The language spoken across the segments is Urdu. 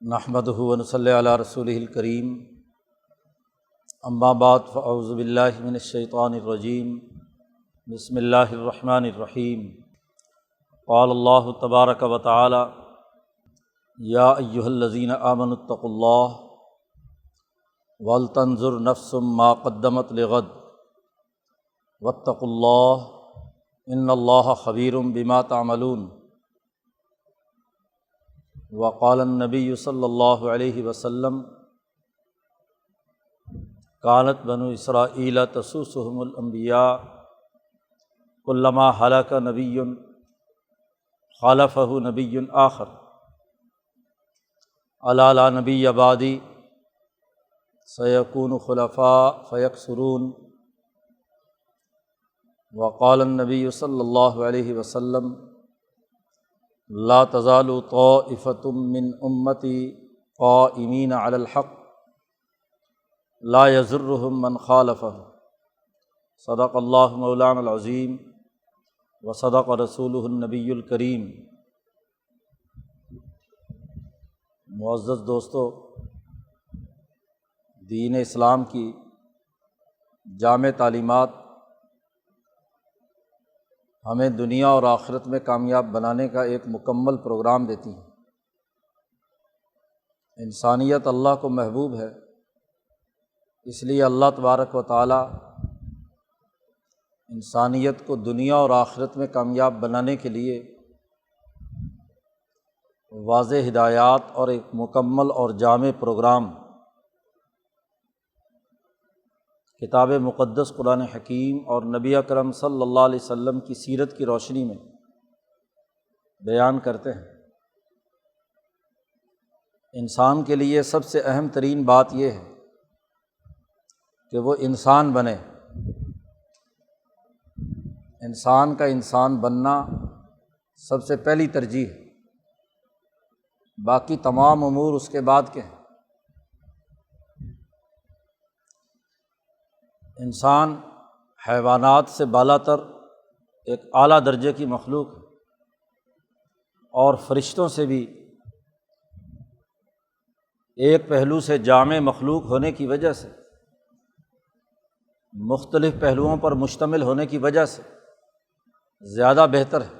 نحمدہ ونصلی علی رسولہ الکریم، اما بعد فاعوذ باللہ من الشیطان الرجیم، بسم اللہ الرحمن الرحیم۔ قال اللہ تبارک و تعالی: یا ایہا الذین آمنوا اتقوا اللہ ولتنظر نفس ما قدمت لغد واتقوا اللہ ان اللہ خبیر بما تعملون۔ وقال النبی صلی اللہ علیہ وسلم: کانت بنو اسرائیل تسوسهم الانبیاء کلما ہلک نبی خالفہ نبی آخر الا لا نبی بعدی سیکون خلفاء فیکثرون۔ وقال النبی صلی اللہ علیہ وسلم: لا تزال طائفة من امتی قائمین علی الحق لا یضرهم من خالفہ۔ صدق اللہ مولانا العظیم وصدق رسولہ النبی الکریم۔ معزز دوستو، دین اسلام کی جامع تعلیمات ہمیں دنیا اور آخرت میں کامیاب بنانے کا ایک مکمل پروگرام دیتی ہیں۔ انسانیت اللہ کو محبوب ہے، اس لیے اللہ تبارک و تعالی انسانیت کو دنیا اور آخرت میں کامیاب بنانے کے لیے واضح ہدایات اور ایک مکمل اور جامع پروگرام کتاب مقدس قرآن حکیم اور نبی اکرم صلی اللہ علیہ وسلم کی سیرت کی روشنی میں بیان کرتے ہیں۔ انسان کے لیے سب سے اہم ترین بات یہ ہے کہ وہ انسان بنے۔ انسان کا انسان بننا سب سے پہلی ترجیح ہے، باقی تمام امور اس کے بعد کے ہیں۔ انسان حیوانات سے بالا تر ایک اعلیٰ درجے کی مخلوق ہے، اور فرشتوں سے بھی ایک پہلو سے جامع مخلوق ہونے کی وجہ سے، مختلف پہلوؤں پر مشتمل ہونے کی وجہ سے زیادہ بہتر ہے۔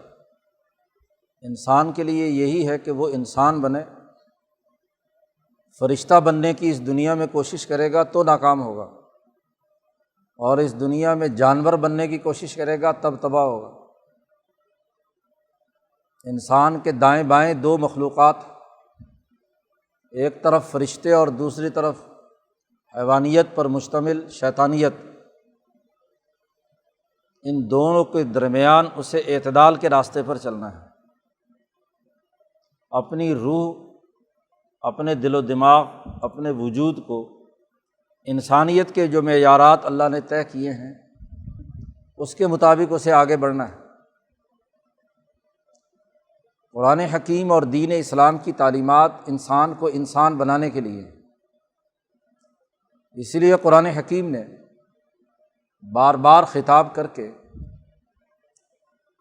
انسان کے لیے یہی ہے کہ وہ انسان بنے۔ فرشتہ بننے کی اس دنیا میں کوشش کرے گا تو ناکام ہوگا، اور اس دنیا میں جانور بننے کی کوشش کرے گا تب تباہ ہوگا۔ انسان کے دائیں بائیں دو مخلوقات، ایک طرف فرشتے اور دوسری طرف حیوانیت پر مشتمل شیطانیت۔ ان دونوں کے درمیان اسے اعتدال کے راستے پر چلنا ہے۔ اپنی روح، اپنے دل و دماغ، اپنے وجود کو انسانیت کے جو معیارات اللہ نے طے کیے ہیں اس کے مطابق اسے آگے بڑھنا ہے۔ قرآن حکیم اور دین اسلام کی تعلیمات انسان کو انسان بنانے کے لیے، اس لیے قرآن حکیم نے بار بار خطاب کر کے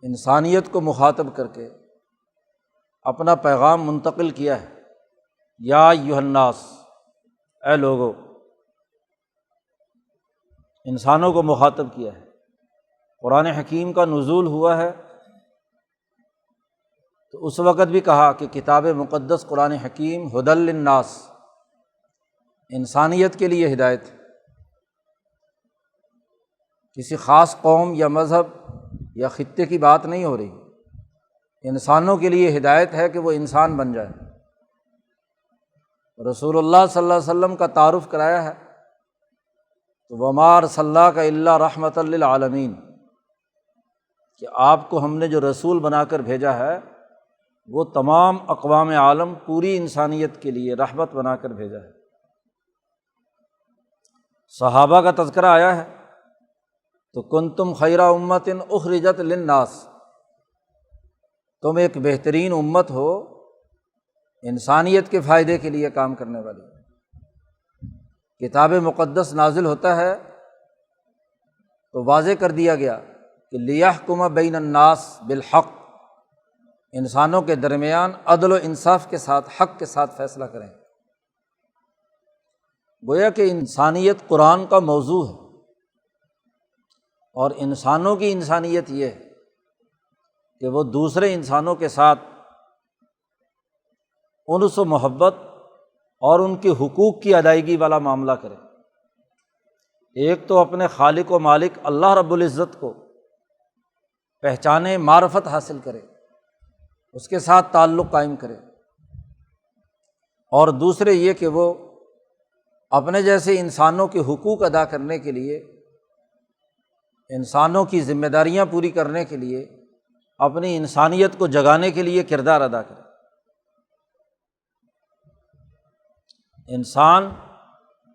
انسانیت کو مخاطب کر کے اپنا پیغام منتقل کیا ہے۔ یا ایھا الناس، اے لوگو، انسانوں کو مخاطب کیا ہے۔ قرآن حکیم کا نزول ہوا ہے تو اس وقت بھی کہا کہ کتاب مقدس قرآن حکیم ھدی للناس، انسانیت کے لیے ہدایت ہے۔ کسی خاص قوم یا مذہب یا خطے کی بات نہیں ہو رہی، انسانوں کے لیے ہدایت ہے کہ وہ انسان بن جائے۔ رسول اللہ صلی اللہ علیہ وسلم کا تعارف کرایا ہے تو وما ارسلناک الا رحمۃ للعالمین، کہ آپ کو ہم نے جو رسول بنا کر بھیجا ہے وہ تمام اقوام عالم، پوری انسانیت کے لیے رحمت بنا کر بھیجا ہے۔ صحابہ کا تذکرہ آیا ہے تو کنتم خیر امۃ اخرجت للناس، تم ایک بہترین امت ہو، انسانیت کے فائدے کے لیے کام کرنے والی۔ کتاب مقدس نازل ہوتا ہے تو واضح کر دیا گیا کہ لیحکم بین الناس بالحق، انسانوں کے درمیان عدل و انصاف کے ساتھ، حق کے ساتھ فیصلہ کریں۔ گویا کہ انسانیت قرآن کا موضوع ہے، اور انسانوں کی انسانیت یہ ہے کہ وہ دوسرے انسانوں کے ساتھ انس و محبت اور ان کے حقوق کی ادائیگی والا معاملہ کرے۔ ایک تو اپنے خالق و مالک اللہ رب العزت کو پہچانے، معرفت حاصل کرے، اس کے ساتھ تعلق قائم کرے، اور دوسرے یہ کہ وہ اپنے جیسے انسانوں کے حقوق ادا کرنے کے لیے، انسانوں کی ذمہ داریاں پوری کرنے کے لیے، اپنی انسانیت کو جگانے کے لیے کردار ادا کرے۔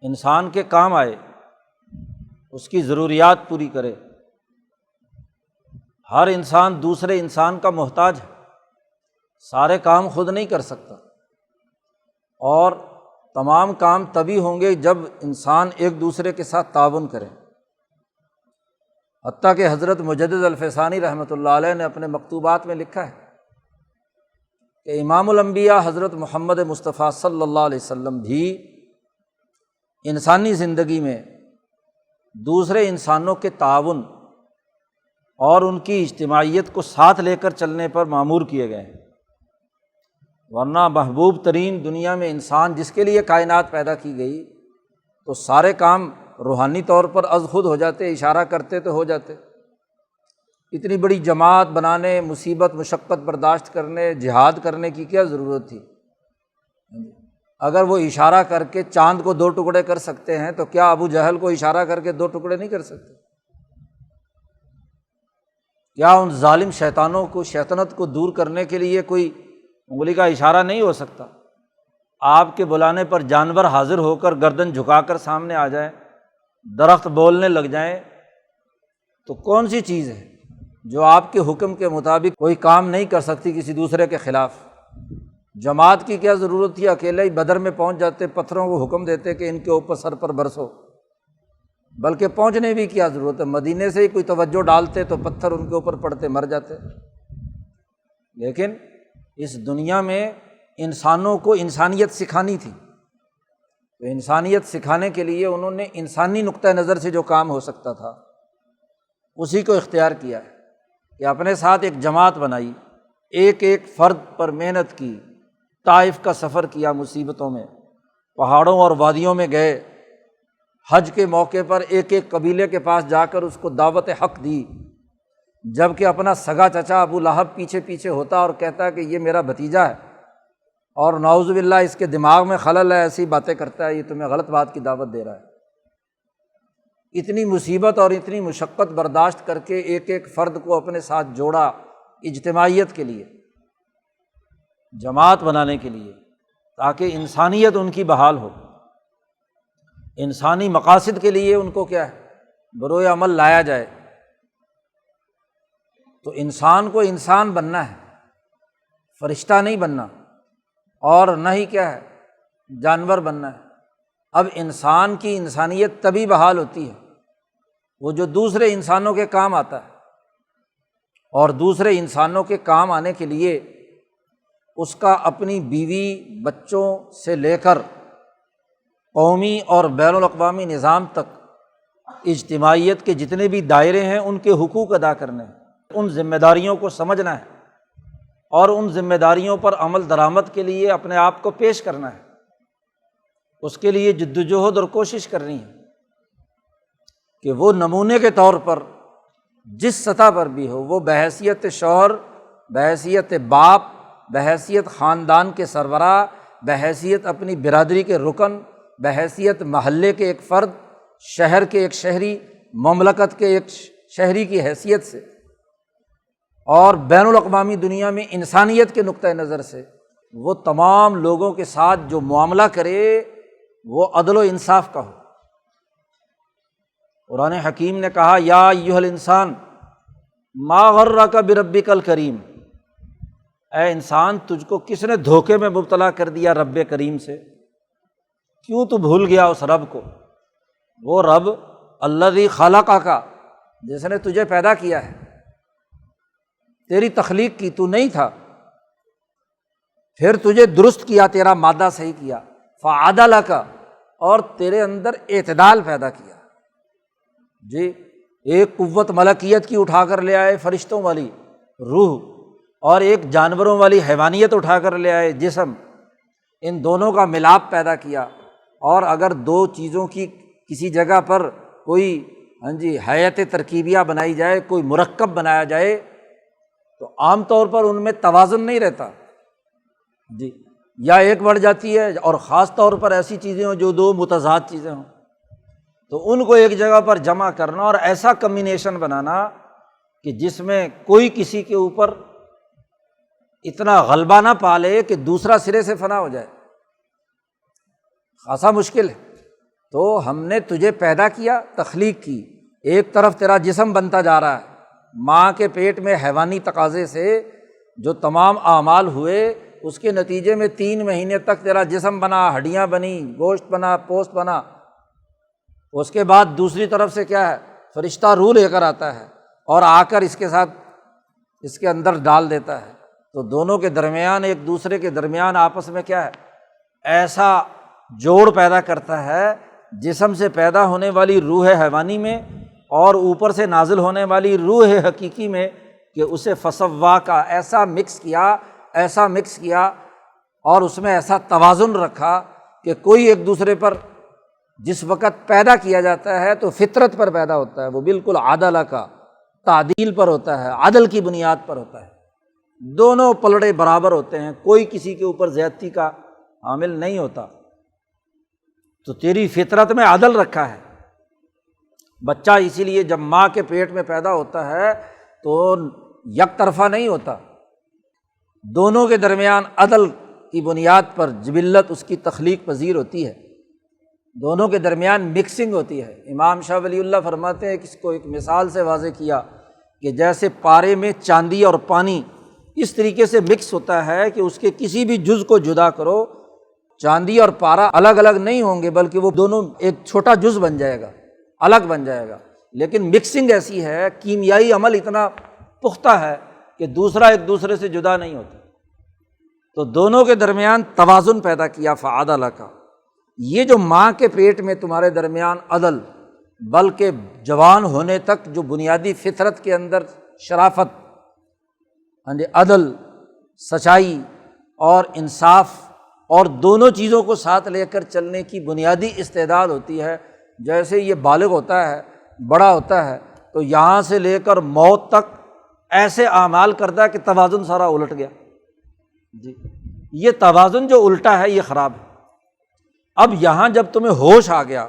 انسان کے کام آئے، اس کی ضروریات پوری کرے۔ ہر انسان دوسرے انسان کا محتاج ہے، سارے کام خود نہیں کر سکتا، اور تمام کام تبھی ہوں گے جب انسان ایک دوسرے کے ساتھ تعاون کرے۔ حتیٰ کہ حضرت مجدد الفسانی رحمۃ اللہ علیہ نے اپنے مکتوبات میں لکھا ہے کہ امام الانبیاء حضرت محمد مصطفیٰ صلی اللہ علیہ وسلم بھی انسانی زندگی میں دوسرے انسانوں کے تعاون اور ان کی اجتماعیت کو ساتھ لے کر چلنے پر مامور کیے گئے ہیں، ورنہ محبوب ترین دنیا میں انسان جس کے لیے کائنات پیدا کی گئی تو سارے کام روحانی طور پر از خود ہو جاتے، اشارہ کرتے تو ہو جاتے۔ اتنی بڑی جماعت بنانے، مصیبت مشقت برداشت کرنے، جہاد کرنے کی کیا ضرورت تھی؟ اگر وہ اشارہ کر کے چاند کو دو ٹکڑے کر سکتے ہیں تو کیا ابو جہل کو اشارہ کر کے دو ٹکڑے نہیں کر سکتے؟ کیا ان ظالم شیطانوں کو، شیطنت کو دور کرنے کے لیے کوئی انگلی کا اشارہ نہیں ہو سکتا؟ آپ کے بلانے پر جانور حاضر ہو کر گردن جھکا کر سامنے آ جائیں، درخت بولنے لگ جائیں، تو کون سی چیز ہے جو آپ کے حکم کے مطابق کوئی کام نہیں کر سکتی کسی دوسرے کے خلاف؟ جماعت کی کیا ضرورت تھی؟ اکیلے ہی بدر میں پہنچ جاتے، پتھروں کو حکم دیتے کہ ان کے اوپر سر پر برسو، بلکہ پہنچنے بھی کیا ضرورت ہے، مدینے سے ہی کوئی توجہ ڈالتے تو پتھر ان کے اوپر پڑتے، مر جاتے۔ لیکن اس دنیا میں انسانوں کو انسانیت سکھانی تھی، تو انسانیت سکھانے کے لیے انہوں نے انسانی نقطہ نظر سے جو کام ہو سکتا تھا اسی کو اختیار کیا ہے کہ اپنے ساتھ ایک جماعت بنائی، ایک ایک فرد پر محنت کی، طائف کا سفر کیا، مصیبتوں میں پہاڑوں اور وادیوں میں گئے، حج کے موقع پر ایک ایک قبیلے کے پاس جا کر اس کو دعوت حق دی، جب کہ اپنا سگا چچا ابو لہب پیچھے پیچھے ہوتا اور کہتا کہ یہ میرا بھتیجا ہے، اور نعوذ باللہ اس کے دماغ میں خلل ہے، ایسی باتیں کرتا ہے، یہ تمہیں غلط بات کی دعوت دے رہا ہے۔ اتنی مصیبت اور اتنی مشقت برداشت کر کے ایک ایک فرد کو اپنے ساتھ جوڑا، اجتماعیت کے لیے، جماعت بنانے کے لیے، تاکہ انسانیت ان کی بحال ہو، انسانی مقاصد کے لیے ان کو کیا ہے، بروئے عمل لایا جائے۔ تو انسان کو انسان بننا ہے، فرشتہ نہیں بننا، اور نہ ہی کیا ہے، جانور بننا ہے۔ اب انسان کی انسانیت تبھی بحال ہوتی ہے وہ جو دوسرے انسانوں کے کام آتا ہے، اور دوسرے انسانوں کے کام آنے کے لیے اس کا اپنی بیوی بچوں سے لے کر قومی اور بین الاقوامی نظام تک اجتماعیت کے جتنے بھی دائرے ہیں ان کے حقوق ادا کرنے ہیں، ان ذمہ داریوں کو سمجھنا ہے اور ان ذمہ داریوں پر عمل درآمد کے لیے اپنے آپ کو پیش کرنا ہے، اس کے لیے جدوجہد اور کوشش کرنی ہے کہ وہ نمونے کے طور پر جس سطح پر بھی ہو، وہ بحیثیت شوہر، بحیثیت باپ، بحیثیت خاندان کے سربراہ، بحیثیت اپنی برادری کے رکن، بحیثیت محلے کے ایک فرد، شہر کے ایک شہری، مملکت کے ایک شہری کی حیثیت سے، اور بین الاقوامی دنیا میں انسانیت کے نقطہ نظر سے وہ تمام لوگوں کے ساتھ جو معاملہ کرے وہ عدل و انصاف کا ہو۔ قرآن حکیم نے کہا یا ایھا الانسان ما غرک بربک الکریم، اے انسان تجھ کو کس نے دھوکے میں مبتلا کر دیا رب کریم سے، کیوں تو بھول گیا اس رب کو، وہ رب الذی خلقک، جس نے تجھے پیدا کیا ہے، تیری تخلیق کی، تو نہیں تھا پھر تجھے درست کیا، تیرا مادہ صحیح کیا، فعدلک، اور تیرے اندر اعتدال پیدا کیا۔ جی، ایک قوت ملکیت کی اٹھا کر لے آئے فرشتوں والی روح، اور ایک جانوروں والی حیوانیت اٹھا کر لے آئے جسم، ان دونوں کا ملاپ پیدا کیا۔ اور اگر دو چیزوں کی کسی جگہ پر کوئی حیات ترکیبیہ بنائی جائے، کوئی مرکب بنایا جائے، تو عام طور پر ان میں توازن نہیں رہتا، جی، یا ایک بڑھ جاتی ہے، اور خاص طور پر ایسی چیزیں ہوں جو دو متضاد چیزیں ہوں، تو ان کو ایک جگہ پر جمع کرنا اور ایسا کمبینیشن بنانا کہ جس میں کوئی کسی کے اوپر اتنا غلبہ نہ پا لے کہ دوسرا سرے سے فنا ہو جائے، خاصا مشکل ہے۔ تو ہم نے تجھے پیدا کیا، تخلیق کی، ایک طرف تیرا جسم بنتا جا رہا ہے، ماں کے پیٹ میں حیوانی تقاضے سے جو تمام اعمال ہوئے، اس کے نتیجے میں 3 مہینے تک تیرا جسم بنا، ہڈیاں بنی، گوشت بنا، پوست بنا۔ اس کے بعد دوسری طرف سے کیا ہے، فرشتہ روح لے کر آتا ہے اور آ کر اس کے ساتھ اس کے اندر ڈال دیتا ہے، تو دونوں کے درمیان، ایک دوسرے کے درمیان آپس میں کیا ہے، ایسا جوڑ پیدا کرتا ہے، جسم سے پیدا ہونے والی روح حیوانی میں اور اوپر سے نازل ہونے والی روح حقیقی میں، کہ اسے فسوا کا ایسا مکس کیا اور اس میں ایسا توازن رکھا کہ کوئی ایک دوسرے پر جس وقت پیدا کیا جاتا ہے تو فطرت پر پیدا ہوتا ہے، وہ بالکل عدل کا، تعدیل پر ہوتا ہے، عدل کی بنیاد پر ہوتا ہے، دونوں پلڑے برابر ہوتے ہیں، کوئی کسی کے اوپر زیادتی کا حامل نہیں ہوتا۔ تو تیری فطرت میں عدل رکھا ہے۔ بچہ اسی لیے جب ماں کے پیٹ میں پیدا ہوتا ہے تو یک طرفہ نہیں ہوتا، دونوں کے درمیان عدل کی بنیاد پر جبلت اس کی تخلیق پذیر ہوتی ہے، دونوں کے درمیان مکسنگ ہوتی ہے۔ امام شاہ ولی اللہ فرماتے ہیں کہ اس کو ایک مثال سے واضح کیا کہ جیسے پارے میں چاندی اور پانی اس طریقے سے مکس ہوتا ہے کہ اس کے کسی بھی جز کو جدا کرو، چاندی اور پارا الگ الگ نہیں ہوں گے، بلکہ وہ دونوں ایک چھوٹا جز بن جائے گا، الگ بن جائے گا، لیکن مکسنگ ایسی ہے، کیمیائی عمل اتنا پختہ ہے کہ دوسرا ایک دوسرے سے جدا نہیں ہوتا۔ تو دونوں کے درمیان توازن پیدا کیا، فعدل کا۔ یہ جو ماں کے پیٹ میں تمہارے درمیان عدل، بلکہ جوان ہونے تک جو بنیادی فطرت کے اندر شرافت، عدل، سچائی اور انصاف، اور دونوں چیزوں کو ساتھ لے کر چلنے کی بنیادی استعداد ہوتی ہے، جیسے یہ بالغ ہوتا ہے، بڑا ہوتا ہے، تو یہاں سے لے کر موت تک ایسے اعمال کرتا ہے کہ توازن سارا الٹ گیا۔ جی، یہ توازن جو الٹا ہے یہ خراب ہے۔ اب یہاں جب تمہیں ہوش آ گیا،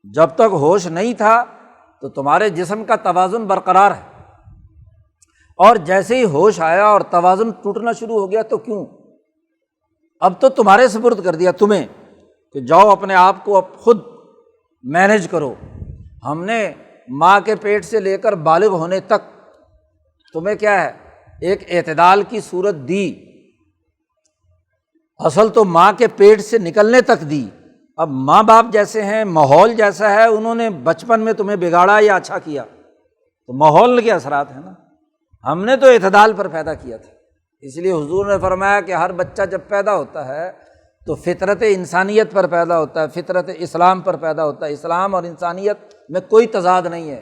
جب تک ہوش نہیں تھا تو تمہارے جسم کا توازن برقرار ہے، اور جیسے ہی ہوش آیا اور توازن ٹوٹنا شروع ہو گیا تو کیوں؟ اب تو تمہارے سپرد کر دیا تمہیں کہ جاؤ اپنے آپ کو اب خود مینیج کرو۔ ہم نے ماں کے پیٹ سے لے کر بالغ ہونے تک تمہیں کیا ہے، ایک اعتدال کی صورت دی، اصل تو ماں کے پیٹ سے نکلنے تک دی۔ اب ماں باپ جیسے ہیں، ماحول جیسا ہے، انہوں نے بچپن میں تمہیں بگاڑا یا اچھا کیا، تو ماحول کے اثرات ہیں نا۔ ہم نے تو اعتدال پر پیدا کیا تھا، اس لیے حضور نے فرمایا کہ ہر بچہ جب پیدا ہوتا ہے تو فطرت انسانیت پر پیدا ہوتا ہے، فطرت اسلام پر پیدا ہوتا ہے۔ اسلام اور انسانیت میں کوئی تضاد نہیں ہے۔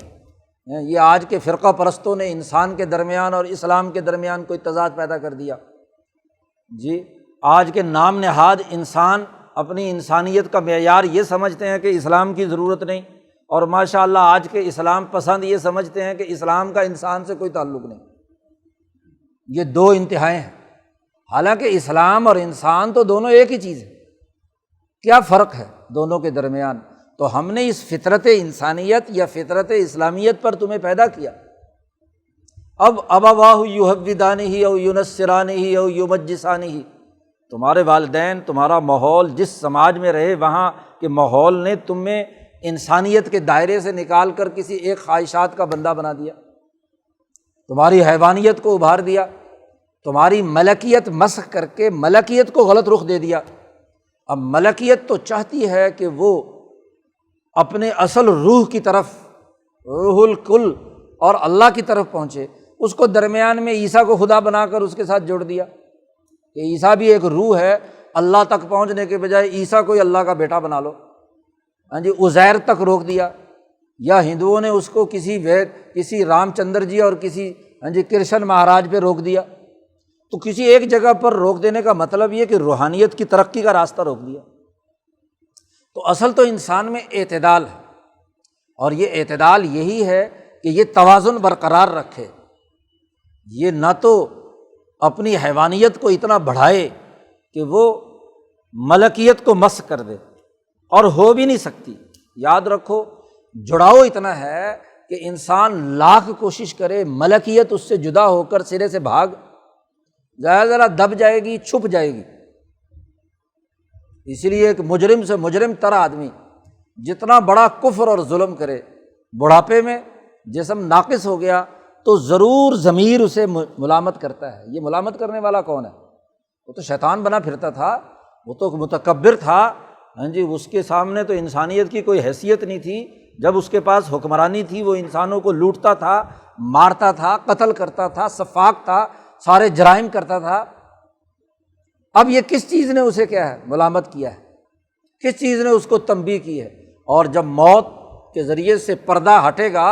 یہ آج کے فرقہ پرستوں نے انسان کے درمیان اور اسلام کے درمیان کوئی تضاد پیدا کر دیا۔ جی، آج کے نام نہاد انسان اپنی انسانیت کا معیار یہ سمجھتے ہیں کہ اسلام کی ضرورت نہیں، اور ماشاء اللہ آج کے اسلام پسند یہ سمجھتے ہیں کہ اسلام کا انسان سے کوئی تعلق نہیں۔ یہ دو انتہائیں ہیں، حالانکہ اسلام اور انسان تو دونوں ایک ہی چیز ہے۔ کیا فرق ہے دونوں کے درمیان؟ تو ہم نے اس فطرت انسانیت یا فطرت اسلامیت پر تمہیں پیدا کیا۔ اب ابواہ یحودانہ او ینصرانہ او یمجسانہ، تمہارے والدین، تمہارا ماحول جس سماج میں رہے، وہاں کے ماحول نے تمہیں انسانیت کے دائرے سے نکال کر کسی ایک خواہشات کا بندہ بنا دیا، تمہاری حیوانیت کو ابھار دیا، تمہاری ملکیت مسخ کر کے ملکیت کو غلط رخ دے دیا۔ اب ملکیت تو چاہتی ہے کہ وہ اپنے اصل روح کی طرف، روح الکل اور اللہ کی طرف پہنچے، اس کو درمیان میں عیسیٰ کو خدا بنا کر اس کے ساتھ جوڑ دیا۔ کہ عیسیٰ بھی ایک روح ہے، اللہ تک پہنچنے کے بجائے عیسیٰ کو ہی اللہ کا بیٹا بنا لو، ہاں جی، عزیر تک روک دیا، یا ہندوؤں نے اس کو کسی رام چندر جی اور کسی کرشن مہاراج پہ روک دیا۔ تو کسی ایک جگہ پر روک دینے کا مطلب یہ کہ روحانیت کی ترقی کا راستہ روک دیا۔ تو اصل تو انسان میں اعتدال ہے، اور یہ اعتدال یہی ہے کہ یہ توازن برقرار رکھے، یہ نہ تو اپنی حیوانیت کو اتنا بڑھائے کہ وہ ملکیت کو مسخ کر دے، اور ہو بھی نہیں سکتی۔ یاد رکھو، جڑاؤ اتنا ہے کہ انسان لاکھ کوشش کرے، ملکیت اس سے جدا ہو کر سرے سے بھاگ جائے، ذرا دب جائے گی، چھپ جائے گی۔ اس لیے ایک مجرم سے مجرم تر آدمی جتنا بڑا کفر اور ظلم کرے، بڑھاپے میں جسم ناقص ہو گیا تو ضرور ضمیر اسے ملامت کرتا ہے۔ یہ ملامت کرنے والا کون ہے؟ وہ تو شیطان بنا پھرتا تھا، وہ تو متکبر تھا، ہاں جی، اس کے سامنے تو انسانیت کی کوئی حیثیت نہیں تھی۔ جب اس کے پاس حکمرانی تھی، وہ انسانوں کو لوٹتا تھا، مارتا تھا، قتل کرتا تھا، سفاک تھا، سارے جرائم کرتا تھا۔ اب یہ کس چیز نے اسے کیا ہے؟ ملامت کیا ہے، کس چیز نے اس کو تنبیہ کی ہے؟ اور جب موت کے ذریعے سے پردہ ہٹے گا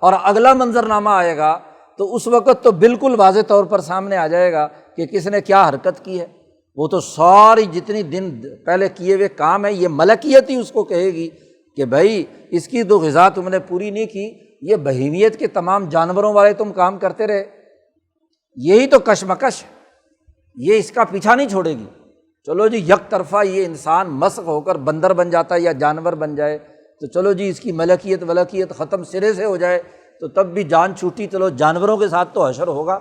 اور اگلا منظرنامہ آئے گا تو اس وقت تو بالکل واضح طور پر سامنے آ جائے گا کہ کس نے کیا حرکت کی ہے۔ وہ تو ساری جتنی دن پہلے کیے ہوئے کام ہے، یہ ملکیت ہی اس کو کہے گی کہ بھائی اس کی تو غذا تم نے پوری نہیں کی، یہ بہیمیت کے تمام جانوروں والے تم کام کرتے رہے۔ یہی تو کشمکش، یہ اس کا پیچھا نہیں چھوڑے گی۔ چلو جی یک طرفہ یہ انسان مسخ ہو کر بندر بن جاتا ہے یا جانور بن جائے تو چلو جی اس کی ملکیت ختم سرے سے ہو جائے تو تب بھی جان چھوٹی، چلو جانوروں کے ساتھ تو حشر ہوگا،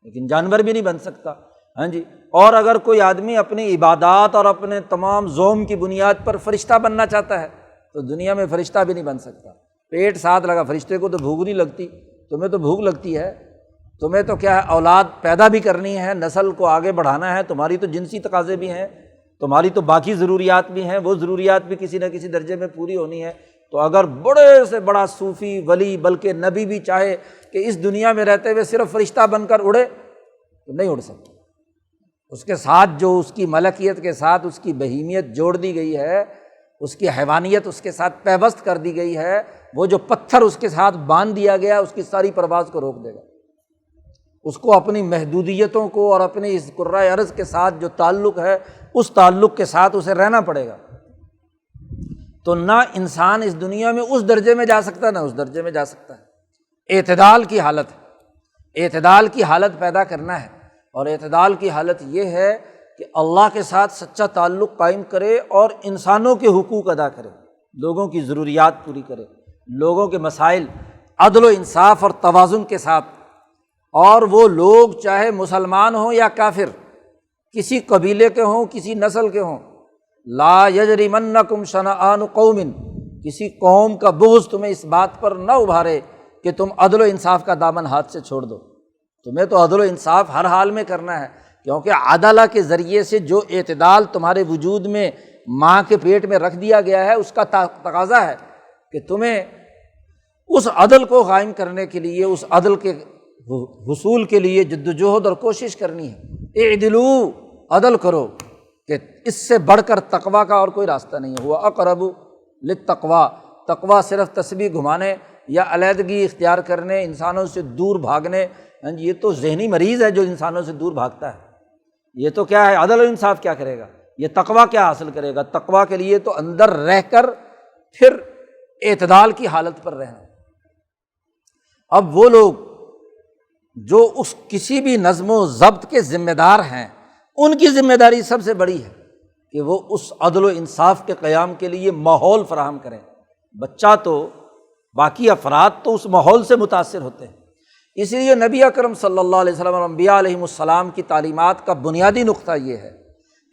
لیکن جانور بھی نہیں بن سکتا، ہاں جی۔ اور اگر کوئی آدمی اپنی عبادات اور اپنے تمام زوم کی بنیاد پر فرشتہ بننا چاہتا ہے تو دنیا میں فرشتہ بھی نہیں بن سکتا۔ پیٹ ساتھ لگا، فرشتے کو تو بھوک نہیں لگتی، تمہیں تو بھوک لگتی ہے، تمہیں تو کیا ہے، اولاد پیدا بھی کرنی ہے، نسل کو آگے بڑھانا ہے، تمہاری تو جنسی تقاضے بھی ہیں، تمہاری تو باقی ضروریات بھی ہیں، وہ ضروریات بھی کسی نہ کسی درجے میں پوری ہونی ہے۔ تو اگر بڑے سے بڑا صوفی ولی بلکہ نبی بھی چاہے کہ اس دنیا میں رہتے ہوئے صرف فرشتہ بن کر اڑے تو نہیں اڑ سکتا۔ اس کے ساتھ جو اس کی ملکیت کے ساتھ اس کی بہیمیت جوڑ دی گئی ہے، اس کی حیوانیت اس کے ساتھ پیوست کر دی گئی ہے، وہ جو پتھر اس کے ساتھ باندھ دیا گیا اس کی ساری پرواز کو روک دے گا۔ اس کو اپنی محدودیتوں کو اور اپنی اس کرۂ ارض کے ساتھ جو تعلق ہے اس تعلق کے ساتھ اسے رہنا پڑے گا۔ تو نہ انسان اس دنیا میں اس درجے میں جا سکتا نہ اس درجے میں جا سکتا ہے۔ اعتدال کی حالت ہے، اعتدال کی حالت پیدا کرنا ہے، اور اعتدال کی حالت یہ ہے کہ اللہ کے ساتھ سچا تعلق قائم کرے اور انسانوں کے حقوق ادا کرے، لوگوں کی ضروریات پوری کرے، لوگوں کے مسائل عدل و انصاف اور توازن کے ساتھ۔ اور وہ لوگ چاہے مسلمان ہوں یا کافر، کسی قبیلے کے ہوں، کسی نسل کے ہوں، لا یجرمنکم شنآن قوم، کسی قوم کا بغض تمہیں اس بات پر نہ ابھارے کہ تم عدل و انصاف کا دامن ہاتھ سے چھوڑ دو۔ تمہیں تو عدل و انصاف ہر حال میں کرنا ہے، کیونکہ عدالہ کے ذریعے سے جو اعتدال تمہارے وجود میں ماں کے پیٹ میں رکھ دیا گیا ہے اس کا تقاضا ہے کہ تمہیں اس عدل کو قائم کرنے کے لیے، اس عدل کے حصول کے لیے جدوجہد اور کوشش کرنی ہے۔ اعدلو، عدل کرو، کہ اس سے بڑھ کر تقویٰ کا اور کوئی راستہ نہیں ہے۔ ہوا اقرب للتقویٰ، تقویٰ صرف تسبیح گھمانے یا علیحدگی اختیار کرنے، انسانوں سے دور بھاگنے، یہ تو ذہنی مریض ہے جو انسانوں سے دور بھاگتا ہے۔ یہ تو کیا ہے، عدل و انصاف کیا کرے گا، یہ تقویٰ کیا حاصل کرے گا؟ تقویٰ کے لیے تو اندر رہ کر پھر اعتدال کی حالت پر رہنا۔ اب وہ لوگ جو اس کسی بھی نظم و ضبط کے ذمہ دار ہیں، ان کی ذمہ داری سب سے بڑی ہے کہ وہ اس عدل و انصاف کے قیام کے لیے ماحول فراہم کریں۔ بچہ تو، باقی افراد تو اس ماحول سے متاثر ہوتے ہیں۔ اس لیے نبی اکرم صلی اللہ علیہ وسلم اور انبیاء علیہم السلام کی تعلیمات کا بنیادی نقطہ یہ ہے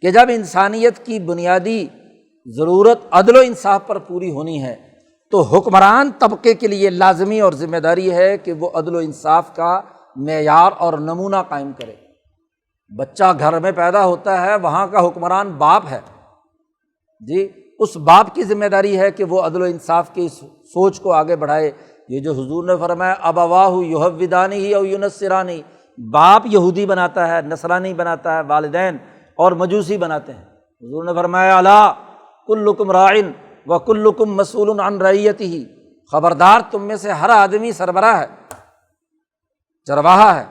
کہ جب انسانیت کی بنیادی ضرورت عدل و انصاف پر پوری ہونی ہے تو حکمران طبقے کے لیے لازمی اور ذمہ داری ہے کہ وہ عدل و انصاف کا معیار اور نمونہ قائم کرے۔ بچہ گھر میں پیدا ہوتا ہے، وہاں کا حکمران باپ ہے، جی، اس باپ کی ذمہ داری ہے کہ وہ عدل و انصاف کی سوچ کو آگے بڑھائے۔ یہ جو حضور نے فرمایا ابواہ یحودانہ او ینصرانہ، باپ یہودی بناتا ہے، نصرانی بناتا ہے، والدین اور مجوسی بناتے ہیں۔ حضور نے فرمایا الا کلکم راعٍ وکلکم مسئول عن رعیتہ، خبردار تم میں سے ہر آدمی سربراہ ہے، چرواہا ہے،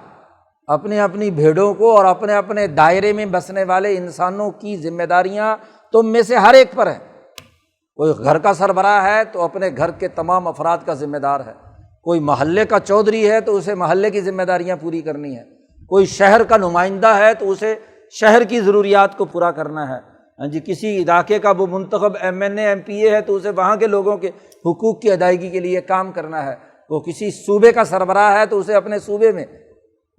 اپنی اپنی بھیڑوں کو اور اپنے اپنے دائرے میں بسنے والے انسانوں کی ذمہ داریاں تم میں سے ہر ایک پر ہے۔ کوئی گھر کا سربراہ ہے تو اپنے گھر کے تمام افراد کا ذمہ دار ہے، کوئی محلے کا چودھری ہے تو اسے محلے کی ذمہ داریاں پوری کرنی ہے، کوئی شہر کا نمائندہ ہے تو اسے شہر کی ضروریات کو پورا کرنا ہے، ہاں جی، کسی علاقے کا وہ منتخب MNA MPA ہے تو اسے وہاں کے لوگوں کے حقوق کی ادائیگی کے لیے کام کرنا ہے، وہ کسی صوبے کا سربراہ ہے تو اسے اپنے صوبے میں،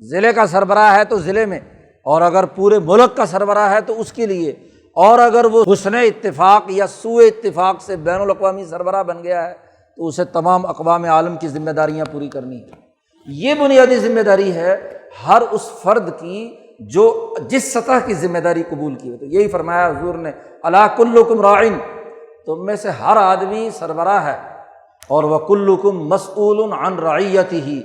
ضلع کا سربراہ ہے تو ضلع میں، اور اگر پورے ملک کا سربراہ ہے تو اس کے لیے، اور اگر وہ حسن اتفاق یا سوء اتفاق سے بین الاقوامی سربراہ بن گیا ہے تو اسے تمام اقوام عالم کی ذمہ داریاں پوری کرنی ہیں۔ یہ بنیادی ذمہ داری ہے ہر اس فرد کی جو جس سطح کی ذمہ داری قبول کی ہے۔ تو یہی فرمایا حضور نے الا کلکم راعٍ، تم میں سے ہر آدمی سربراہ ہے، اور وکلکم مسئول عن رعیتہ،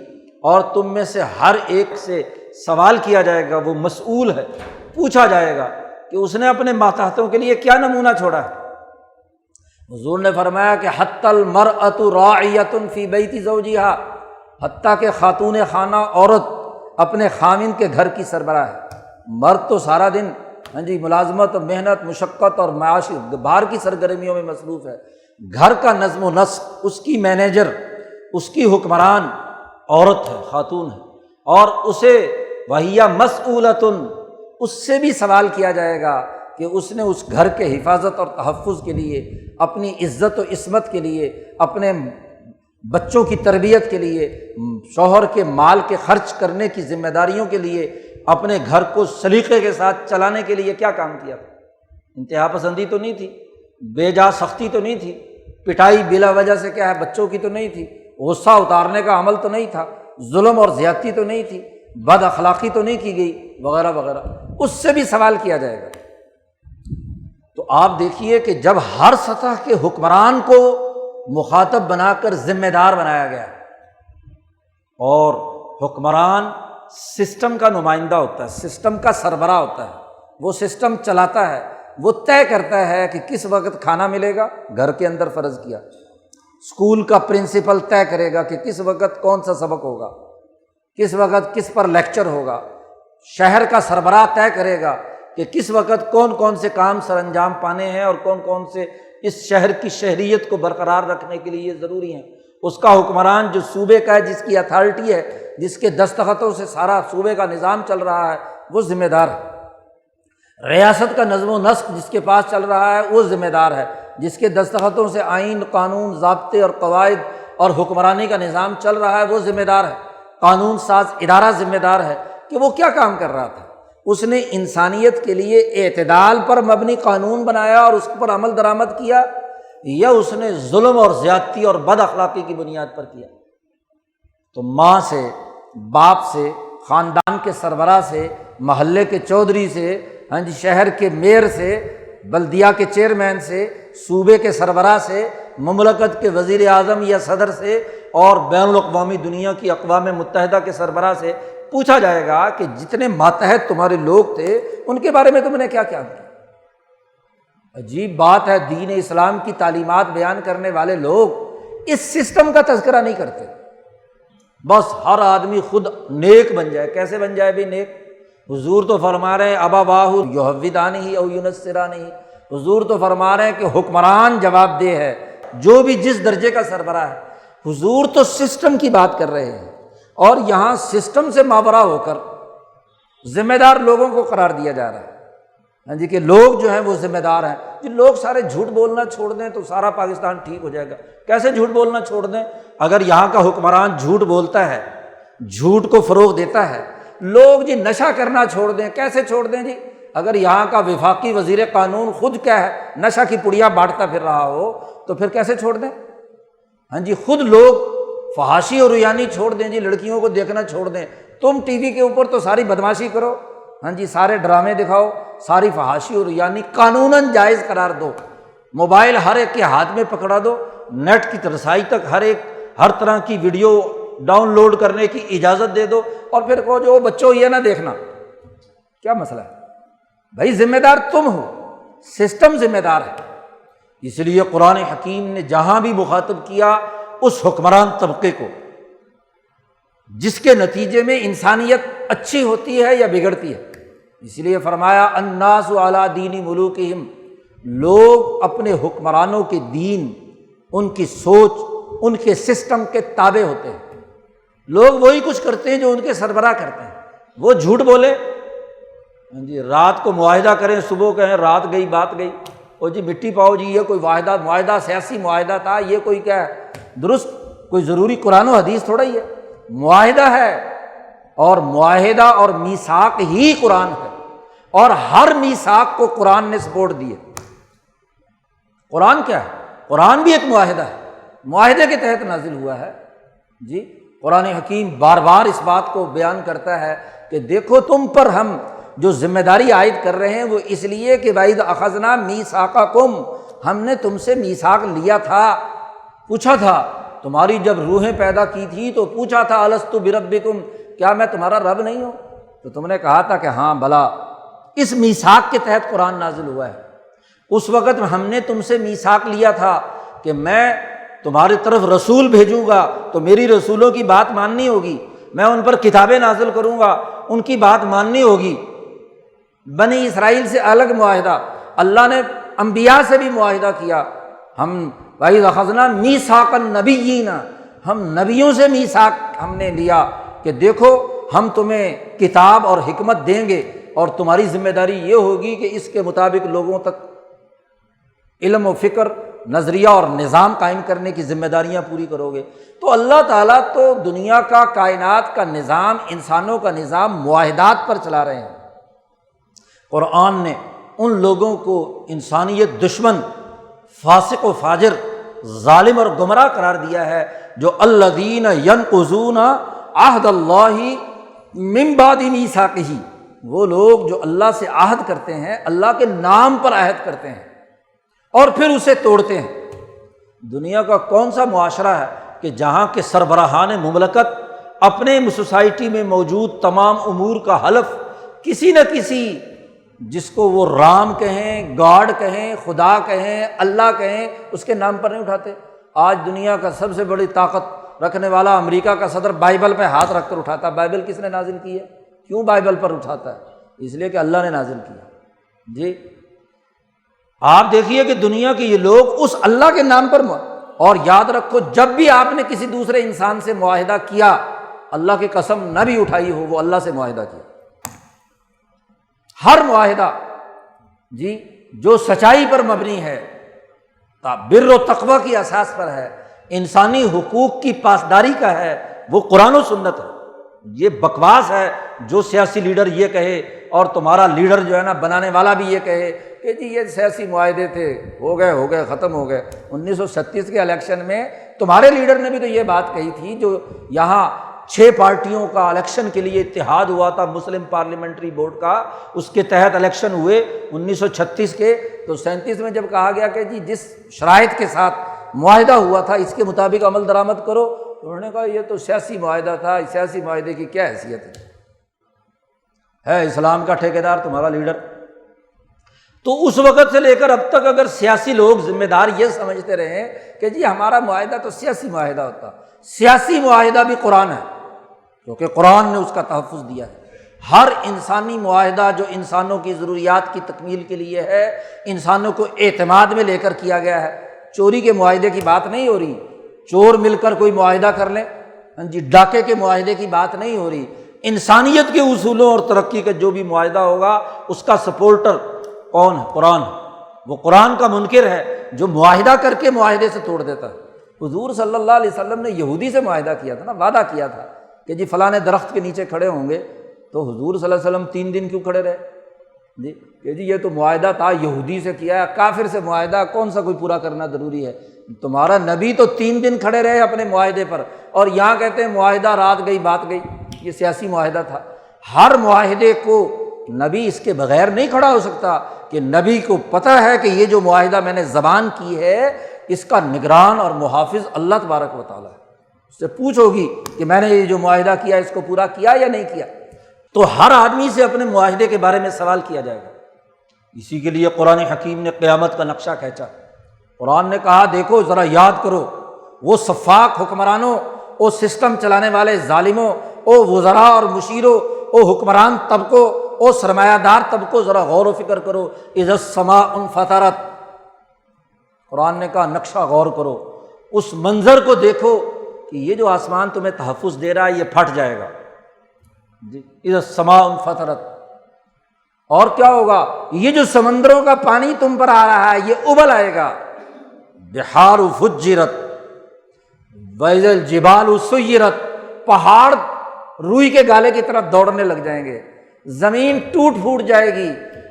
اور تم میں سے ہر ایک سے سوال کیا جائے گا، وہ مسئول ہے، پوچھا جائے گا کہ اس نے اپنے ماتحتوں کے لیے کیا نمونہ چھوڑا ہے۔ حضور نے فرمایا کہ حتی المرأۃ راعیۃ فی بیت زوجہا، حتیٰ کہ خاتون خانہ عورت اپنے خامند کے گھر کی سربراہ ہے۔ مرد تو سارا دن ہاں جی ملازمت، محنت، مشقت اور معاشی باہر کی سرگرمیوں میں مصروف ہے، گھر کا نظم و نسق اس کی مینیجر، اس کی حکمران عورت ہے، خاتون ہے، اور اسے وہی مسئولۃ، اس سے بھی سوال کیا جائے گا کہ اس نے اس گھر کے حفاظت اور تحفظ کے لیے، اپنی عزت و عصمت کے لیے، اپنے بچوں کی تربیت کے لیے، شوہر کے مال کے خرچ کرنے کی ذمہ داریوں کے لیے، اپنے گھر کو سلیقے کے ساتھ چلانے کے لیے کیا کام کیا۔ انتہا پسندی تو نہیں تھی، بے جا سختی تو نہیں تھی، پٹائی بلا وجہ سے کیا ہے بچوں کی تو نہیں تھی، غصہ اتارنے کا عمل تو نہیں تھا، ظلم اور زیادتی تو نہیں تھی، بد اخلاقی تو نہیں کی گئی، وغیرہ وغیرہ، اس سے بھی سوال کیا جائے گا۔ تو آپ دیکھیے کہ جب ہر سطح کے حکمران کو مخاطب بنا کر ذمہ دار بنایا گیا، اور حکمران سسٹم کا نمائندہ ہوتا ہے، سسٹم کا سربراہ ہوتا ہے، وہ سسٹم چلاتا ہے، وہ طے کرتا ہے کہ کس وقت کھانا ملے گا، گھر کے اندر فرض کیا، اسکول کا پرنسپل طے کرے گا کہ کس وقت کون سا سبق ہوگا، کس وقت کس پر لیکچر ہوگا، شہر کا سربراہ طے کرے گا کہ کس وقت کون کون سے کام سر انجام پانے ہیں اور کون کون سے اس شہر کی شہریت کو برقرار رکھنے کے لیے ضروری ہیں۔ اس کا حکمران جو صوبے کا ہے، جس کی اتھارٹی ہے، جس کے دستخطوں سے سارا صوبے کا نظام چل رہا ہے، وہ ذمہ دار ہے۔ ریاست کا نظم و نسق جس کے پاس چل رہا ہے وہ ذمہ دار ہے، جس کے دستخطوں سے آئین، قانون، ضابطے اور قواعد اور حکمرانی کا نظام چل رہا ہے وہ ذمہ دار ہے۔ قانون ساز ادارہ ذمہ دار ہے کہ وہ کیا کام کر رہا تھا، اس نے انسانیت کے لیے اعتدال پر مبنی قانون بنایا اور اس پر عمل درآمد کیا، یا اس نے ظلم اور زیادتی اور بد اخلاقی کی بنیاد پر کیا۔ تو ماں سے، باپ سے، خاندان کے سربراہ سے، محلے کے چودھری سے، ہاں جی شہر کے میئر سے، بلدیہ کے چیئرمین سے، صوبے کے سربراہ سے، مملکت کے وزیر اعظم یا صدر سے، اور بین الاقوامی دنیا کی اقوام متحدہ کے سربراہ سے پوچھا جائے گا کہ جتنے ماتحت تمہارے لوگ تھے ان کے بارے میں تم نے کیا کیا کیا۔ عجیب بات ہے، دین اسلام کی تعلیمات بیان کرنے والے لوگ اس سسٹم کا تذکرہ نہیں کرتے، بس ہر آدمی خود نیک بن جائے۔ کیسے بن جائے بھی نیک؟ حضور تو فرما رہے ہیں ابواہ یحودانہ او ینصرانہ، حضور تو فرما رہے ہیں کہ حکمران جواب دہ ہے، جو بھی جس درجے کا سربراہ ہے۔ حضور تو سسٹم کی بات کر رہے ہیں، اور یہاں سسٹم سے مابرا ہو کر ذمہ دار لوگوں کو قرار دیا جا رہا ہے، ہاں جی کہ لوگ جو ہیں وہ ذمہ دار ہیں۔ جی لوگ سارے جھوٹ بولنا چھوڑ دیں تو سارا پاکستان ٹھیک ہو جائے گا۔ کیسے جھوٹ بولنا چھوڑ دیں؟ اگر یہاں کا حکمران جھوٹ بولتا ہے، جھوٹ کو فروغ دیتا ہے، لوگ جی نشہ کرنا چھوڑ دیں، کیسے چھوڑ دیں جی؟ اگر یہاں کا وفاقی وزیر قانون خود کیا ہے نشہ کی پڑیاں بانٹتا پھر رہا ہو تو پھر کیسے چھوڑ دیں؟ ہاں جی خود لوگ فحاشی اور ریانی چھوڑ دیں جی، لڑکیوں کو دیکھنا چھوڑ دیں، تم ٹی وی کے اوپر تو ساری بدماشی کرو، ہاں جی سارے ڈرامے دکھاؤ، ساری فحاشی اور ریانی قانوناً جائز قرار دو، موبائل ہر ایک کے ہاتھ میں پکڑا دو، نیٹ کی رسائی تک ہر طرح کی ویڈیو ڈاؤن لوڈ کرنے کی اجازت دے دو اور پھر کہو جو بچوں یہ نہ دیکھنا، کیا مسئلہ ہے؟ بھائی ذمہ دار تم ہو، سسٹم ذمہ دار ہے۔ اس لیے قرآن حکیم نے جہاں بھی مخاطب کیا اس حکمران طبقے کو جس کے نتیجے میں انسانیت اچھی ہوتی ہے یا بگڑتی ہے، اس لیے فرمایا الناس علی دین ملوکہم، لوگ اپنے حکمرانوں کے دین، ان کی سوچ، ان کے سسٹم کے تابع ہوتے ہیں۔ لوگ وہی کچھ کرتے ہیں جو ان کے سربراہ کرتے ہیں۔ وہ جھوٹ بولے جی، رات کو معاہدہ کریں، صبح کہیں رات گئی بات گئی، او جی مٹی پاؤ جی، یہ کوئی معاہدہ سیاسی معاہدہ تھا، یہ کوئی کیا ہے درست، کوئی ضروری قرآن و حدیث تھوڑا ہی ہے، معاہدہ ہے، اور معاہدہ اور میثاق ہی قرآن ہے، اور ہر میثاق کو قرآن نے سپورٹ دی ہے۔ قرآن کیا ہے؟ قرآن بھی ایک معاہدہ ہے، معاہدے کے تحت نازل ہوا ہے جی۔ قرآن حکیم بار بار اس بات کو بیان کرتا ہے کہ دیکھو تم پر ہم جو ذمہ داری عائد کر رہے ہیں وہ اس لیے کہ وَإِذْ أَخَذْنَا مِيثَاقَكُمْ، ہم نے تم سے میثاق لیا تھا، پوچھا تھا، تمہاری جب روحیں پیدا کی تھی تو پوچھا تھا أَلَسْتُ بِرَبِّكُمْ، کیا میں تمہارا رب نہیں ہوں؟ تو تم نے کہا تھا کہ ہاں بلا۔ اس میثاق کے تحت قرآن نازل ہوا ہے۔ اس وقت ہم نے تم سے میثاق لیا تھا کہ میں تمہاری طرف رسول بھیجوں گا تو میری رسولوں کی بات ماننی ہوگی، میں ان پر کتابیں نازل کروں گا، ان کی بات ماننی ہوگی۔ بنی اسرائیل سے الگ معاہدہ، اللہ نے انبیاء سے بھی معاہدہ کیا، ہم وَإِذْ أَخَذْنَا مِيثَاقَ النَّبِيِّينَ، ہم نبیوں سے میثاق ہم نے لیا کہ دیکھو ہم تمہیں کتاب اور حکمت دیں گے اور تمہاری ذمہ داری یہ ہوگی کہ اس کے مطابق لوگوں تک علم و فکر، نظریہ اور نظام قائم کرنے کی ذمہ داریاں پوری کرو گے۔ تو اللہ تعالیٰ تو دنیا کا، کائنات کا نظام، انسانوں کا نظام معاہدات پر چلا رہے ہیں۔ قرآن نے ان لوگوں کو انسانیت دشمن، فاسق و فاجر، ظالم اور گمراہ قرار دیا ہے جو الذین ینقضون عہد اللہ من بعد میثاقہ، وہ لوگ جو اللہ سے عہد کرتے ہیں، اللہ کے نام پر عہد کرتے ہیں اور پھر اسے توڑتے ہیں۔ دنیا کا کون سا معاشرہ ہے کہ جہاں کے سربراہان مملکت اپنے سوسائٹی میں موجود تمام امور کا حلف کسی نہ کسی، جس کو وہ رام کہیں، گاڈ کہیں، خدا کہیں، اللہ کہیں، اس کے نام پر نہیں اٹھاتے؟ آج دنیا کا سب سے بڑی طاقت رکھنے والا امریکہ کا صدر بائبل پہ ہاتھ رکھ کر اٹھاتا ہے۔ بائبل کس نے نازل کی ہے؟ کیوں بائبل پر اٹھاتا ہے؟ اس لیے کہ اللہ نے نازل کیا جی۔ آپ دیکھیے کہ دنیا کے یہ لوگ اس اللہ کے نام پر اور یاد رکھو جب بھی آپ نے کسی دوسرے انسان سے معاہدہ کیا، اللہ کی قسم نہ بھی اٹھائی ہو، وہ اللہ سے معاہدہ کیا۔ ہر معاہدہ جی جو سچائی پر مبنی ہے، بر و تقوی کی اساس پر ہے، انسانی حقوق کی پاسداری کا ہے، وہ قرآن و سنت ہے۔ یہ بکواس ہے جو سیاسی لیڈر یہ کہے اور تمہارا لیڈر جو ہے نا بنانے والا بھی یہ کہے کہ جی یہ سیاسی معاہدے تھے، ہو گئے ختم ہو گئے۔ 1936 کے الیکشن میں تمہارے لیڈر نے بھی تو یہ بات کہی تھی، جو یہاں 6 پارٹیوں کا الیکشن کے لیے اتحاد ہوا تھا مسلم پارلیمنٹری بورڈ کا، اس کے تحت الیکشن ہوئے 1936 کے، تو 37 میں جب کہا گیا کہ جی جس شرائط کے ساتھ معاہدہ ہوا تھا اس کے مطابق عمل درآمد کرو، انہوں نے کہا یہ تو سیاسی معاہدہ تھا، سیاسی معاہدے کی کیا حیثیت ہے اسلام کا ٹھیکیدار تمہارا لیڈر۔ تو اس وقت سے لے کر اب تک اگر سیاسی لوگ ذمہ دار یہ سمجھتے رہے کہ جی ہمارا معاہدہ تو سیاسی معاہدہ ہوتا، سیاسی معاہدہ بھی قرآن ہے، کیونکہ قرآن نے اس کا تحفظ دیا ہے۔ ہر انسانی معاہدہ جو انسانوں کی ضروریات کی تکمیل کے لیے ہے، انسانوں کو اعتماد میں لے کر کیا گیا ہے۔ چوری کے معاہدے کی بات نہیں ہو رہی، چور مل کر کوئی معاہدہ کر لیں جی، ڈاکے کے معاہدے کی بات نہیں ہو رہی۔ انسانیت کے اصولوں اور ترقی کا جو بھی معاہدہ ہوگا اس کا سپورٹر کون ہے؟ قرآن ہے۔ وہ قرآن کا منکر ہے جو معاہدہ کر کے معاہدے سے توڑ دیتا ہے۔ حضور صلی اللہ علیہ وسلم نے یہودی سے معاہدہ کیا تھا نا، وعدہ کیا تھا کہ جی فلاں درخت کے نیچے کھڑے ہوں گے، تو حضور صلی اللہ علیہ وسلم 3 دن کیوں کھڑے رہے جی؟ کہ جی یہ تو معاہدہ تھا، یہودی سے کیا ہے، کافر سے معاہدہ کون سا کوئی پورا کرنا ضروری ہے؟ تمہارا نبی تو 3 دن کھڑے رہے اپنے معاہدے پر، اور یہاں کہتے ہیں معاہدہ رات گئی بات گئی، یہ سیاسی معاہدہ تھا۔ ہر معاہدے کو نبی اس کے بغیر نہیں کھڑا ہو سکتا کہ نبی کو پتہ ہے کہ یہ جو معاہدہ میں نے زبان کی ہے اس کا نگران اور محافظ اللہ تبارک و تعالیٰ ہے۔ اس سے پوچھ ہوگی کہ میں نے یہ جو معاہدہ کیا اس کو پورا کیا یا نہیں کیا، تو ہر آدمی سے اپنے معاہدے کے بارے میں سوال کیا جائے گا۔ اسی کے لیے قرآن حکیم نے قیامت کا نقشہ کھینچا۔ قرآن نے کہا دیکھو ذرا یاد کرو وہ سفاک حکمرانوں، وہ سسٹم چلانے والے ظالموں، وہ وزراء اور مشیروں، وہ حکمران طبقوں، وہ سرمایہ دار طبقوں، ذرا غور و فکر کرو۔ اذا السماء انفطرت، قرآن نے کہا نقشہ غور کرو، اس منظر کو دیکھو کہ یہ جو آسمان تمہیں تحفظ دے رہا ہے یہ پھٹ جائے گا۔ جی اذا السماء انفطرت، اور کیا ہوگا؟ یہ جو سمندروں کا پانی تم پر آ رہا ہے یہ ابل آئے گا۔ بحار فجرت وَإِذَا الْجِبَالُ سُيِّرَتْ، پہاڑ روئی کے گالے کی طرف دوڑنے لگ جائیں گے، زمین ٹوٹ پھوٹ جائے گی،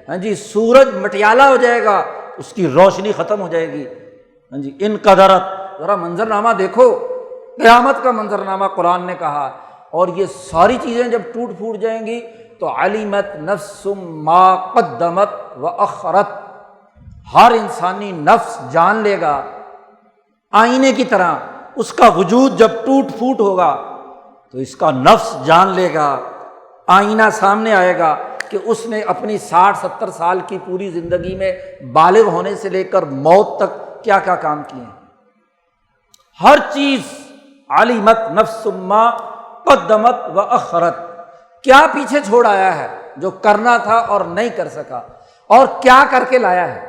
ہاں جی سورج مٹیالہ ہو جائے گا، اس کی روشنی ختم ہو جائے گی، ہاں جی انقدرت۔ ذرا منظرنامہ دیکھو، قیامت کا منظرنامہ قرآن نے کہا۔ اور یہ ساری چیزیں جب ٹوٹ پھوٹ جائیں گی تو علمت نفس ما قدمت واخرت، ہر انسانی نفس جان لے گا آئینے کی طرح، اس کا وجود جب ٹوٹ پھوٹ ہوگا تو اس کا نفس جان لے گا، آئینہ سامنے آئے گا کہ اس نے اپنی 60-70 سال کی پوری زندگی میں بالغ ہونے سے لے کر موت تک کیا کیا کام کیے ہیں۔ ہر چیز علمت نفس ما قدمت واخرت، کیا پیچھے چھوڑ آیا ہے جو کرنا تھا اور نہیں کر سکا، اور کیا کر کے لایا ہے،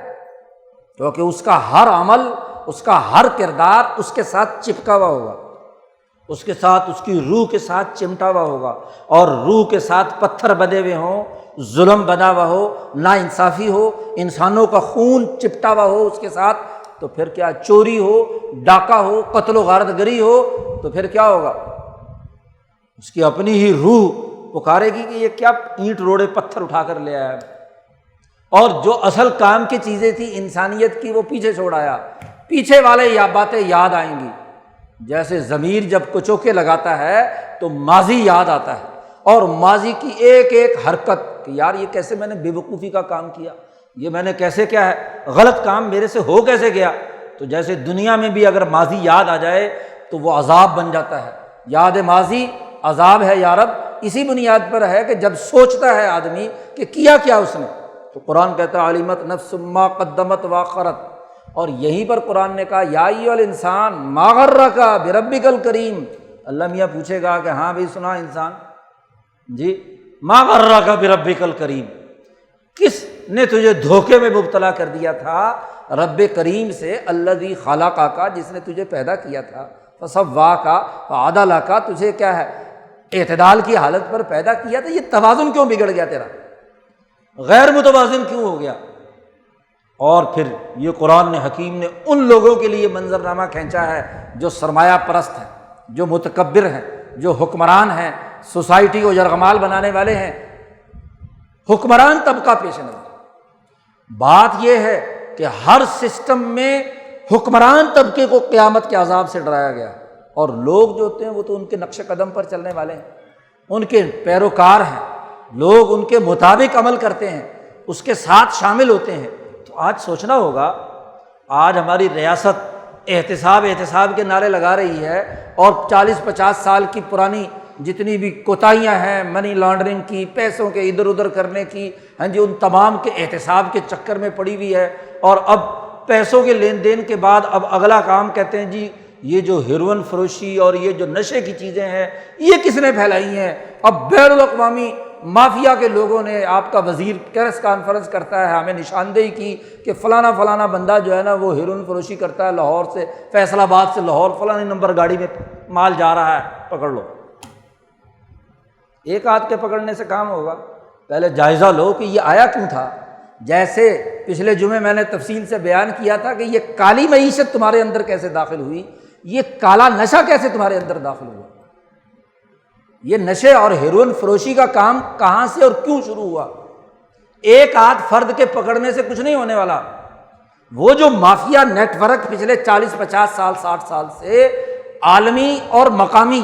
کیونکہ اس کا ہر عمل، اس کا ہر کردار اس کے ساتھ چپکا ہوا ہوگا، اس کے ساتھ اس کی روح کے ساتھ چمٹا ہوا ہوگا، اور روح کے ساتھ پتھر بدے ہوئے ہوں، ظلم بنا ہوا ہو، ناانصافی ہو، انسانوں کا خون چپٹا ہوا ہو اس کے ساتھ، تو پھر کیا چوری ہو، ڈاکہ ہو، قتل و غارت گری ہو، تو پھر کیا ہوگا؟ اس کی اپنی ہی روح پکارے گی کہ یہ کیا اینٹ روڑے پتھر اٹھا کر لے آیا، اور جو اصل کام کی چیزیں تھیں انسانیت کی وہ پیچھے چھوڑ آیا۔ پیچھے والے یا باتیں یاد آئیں گی، جیسے ضمیر جب کچوکے لگاتا ہے تو ماضی یاد آتا ہے، اور ماضی کی ایک ایک حرکت کہ یار یہ کیسے میں نے بے وقوفی کا کام کیا، یہ میں نے کیسے کیا ہے غلط کام میرے سے ہو کیسے گیا۔ تو جیسے دنیا میں بھی اگر ماضی یاد آ جائے تو وہ عذاب بن جاتا ہے، یاد ماضی عذاب ہے یا رب، اسی بنیاد پر ہے کہ جب سوچتا ہے آدمی کہ کیا کیا اس نے، تو قرآن کہتا ہے علمت نفس ما قدمت واخرت۔ اور یہیں پر قرآن نے کہا یا ایھا الانسان ما غرک بربک الکریم، اللہ میاں پوچھے گا کہ ہاں بھائی سنا انسان، جی ما غرک بربک الکریم، کس نے تجھے دھوکے میں مبتلا کر دیا تھا رب کریم سے، الذی خلقک، جس نے تجھے پیدا کیا تھا، فسواک فعدلک، تجھے کیا ہے اعتدال کی حالت پر پیدا کیا تھا، یہ توازن کیوں بگڑ گیا تیرا، غیر متوازن کیوں ہو گیا؟ اور پھر یہ قرآن حکیم نے ان لوگوں کے لیے منظرنامہ کھینچا ہے جو سرمایہ پرست ہیں، جو متکبر ہیں، جو حکمران ہیں، سوسائٹی کو یرغمال بنانے والے ہیں، حکمران طبقہ پیش نظر۔ بات یہ ہے کہ ہر سسٹم میں حکمران طبقے کو قیامت کے عذاب سے ڈرایا گیا، اور لوگ جو ہوتے ہیں وہ تو ان کے نقش قدم پر چلنے والے ہیں، ان کے پیروکار ہیں، لوگ ان کے مطابق عمل کرتے ہیں، اس کے ساتھ شامل ہوتے ہیں۔ تو آج سوچنا ہوگا، آج ہماری ریاست احتساب کے نعرے لگا رہی ہے، اور 40-50 سال کی پرانی جتنی بھی کوتاہیاں ہیں منی لانڈرنگ کی، پیسوں کے ادھر ادھر کرنے کی، ہاں جی ان تمام کے احتساب کے چکر میں پڑی ہوئی ہے، اور اب پیسوں کے لین دین کے بعد اب اگلا کام کہتے ہیں جی یہ جو ہیروئن فروشی اور یہ جو نشے کی چیزیں ہیں یہ کس نے پھیلائی ہیں؟ اب بین الاقوامی مافیا کے لوگوں نے، آپ کا وزیر پریس کانفرنس کرتا ہے، ہمیں نشاندہی کی کہ فلانا بندہ جو ہے نا وہ ہیروئن فروشی کرتا ہے، لاہور سے، فیصل آباد سے لاہور فلاں نمبر گاڑی میں مال جا رہا ہے، پکڑ لو۔ ایک ہاتھ کے پکڑنے سے کام ہوگا؟ پہلے جائزہ لو کہ یہ آیا کیوں تھا۔ جیسے پچھلے جمعے میں نے تفصیل سے بیان کیا تھا کہ یہ کالی معیشت تمہارے اندر کیسے داخل ہوئی، یہ کالا نشہ کیسے تمہارے اندر داخل ہوا، یہ نشے اور ہیروئن فروشی کا کام کہاں سے اور کیوں شروع ہوا۔ ایک آدھ فرد کے پکڑنے سے کچھ نہیں ہونے والا۔ وہ جو مافیا نیٹ ورک پچھلے 40-50 سال 60 سال سے عالمی اور مقامی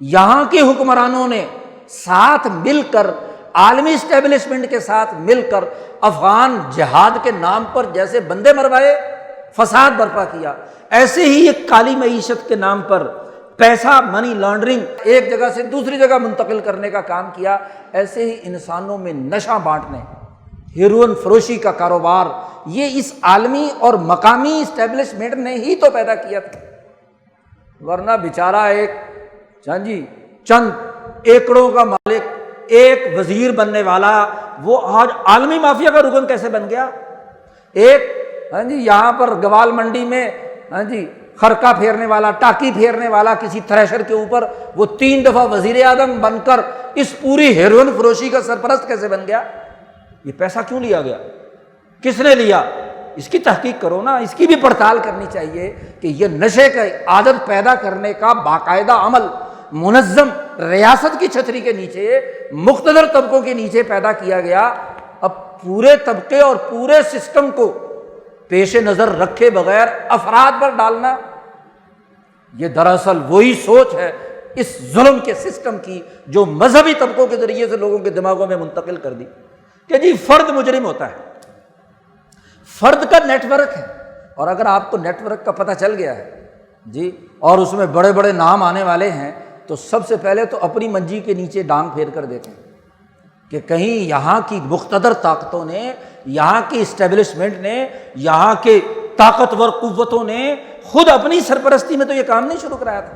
یہاں کے حکمرانوں نے ساتھ مل کر، عالمی اسٹیبلشمنٹ کے ساتھ مل کر افغان جہاد کے نام پر جیسے بندے مروائے، فساد برپا کیا، ایسے ہی ایک کالی معیشت کے نام پر پیسہ منی لانڈرنگ ایک جگہ سے دوسری جگہ منتقل کرنے کا کام کیا، ایسے ہی انسانوں میں نشہ بانٹنے، ہیروئن فروشی کا کاروبار، یہ اس عالمی اور مقامی اسٹیبلشمنٹ نے ہی تو پیدا کیا تھا، ورنہ بیچارہ ایک چند ایکڑوں کا مالک، ایک وزیر بننے والا، وہ آج عالمی مافیا کا رکن کیسے بن گیا؟ ایک یہاں پر گوال منڈی میں خرقہ پھیرنے والا، ٹاکی پھیرنے والا کسی تھریشر کے اوپر، وہ 3 دفعہ وزیر اعظم بن کر اس پوری ہیروئن فروشی کا سرپرست کیسے بن گیا؟ یہ پیسہ کیوں لیا گیا؟ کس نے لیا؟ اس کی تحقیق کرو نا، اس کی بھی پڑتال کرنی چاہیے کہ یہ نشے کا عادت پیدا کرنے کا باقاعدہ عمل منظم ریاست کی چھتری کے نیچے، مقتدر طبقوں کے نیچے پیدا کیا گیا۔ اب پورے طبقے اور پورے سسٹم کو پیش نظر رکھے بغیر افراد پر ڈالنا، یہ دراصل وہی سوچ ہے اس ظلم کے سسٹم کی جو مذہبی طبقوں کے ذریعے سے لوگوں کے دماغوں میں منتقل کر دی کہ جی فرد مجرم ہوتا ہے، فرد کا نیٹ ورک ہے، اور اگر آپ کو نیٹ ورک کا پتہ چل گیا ہے اور اس میں بڑے بڑے نام آنے والے ہیں، تو سب سے پہلے تو اپنی منجی کے نیچے ڈانگ پھیر کر دیکھیں کہ کہیں یہاں کی مقتدر طاقتوں نے، یہاں کی اسٹیبلشمنٹ نے، یہاں کے طاقتور قوتوں نے خود اپنی سرپرستی میں تو یہ کام نہیں شروع کرایا تھا۔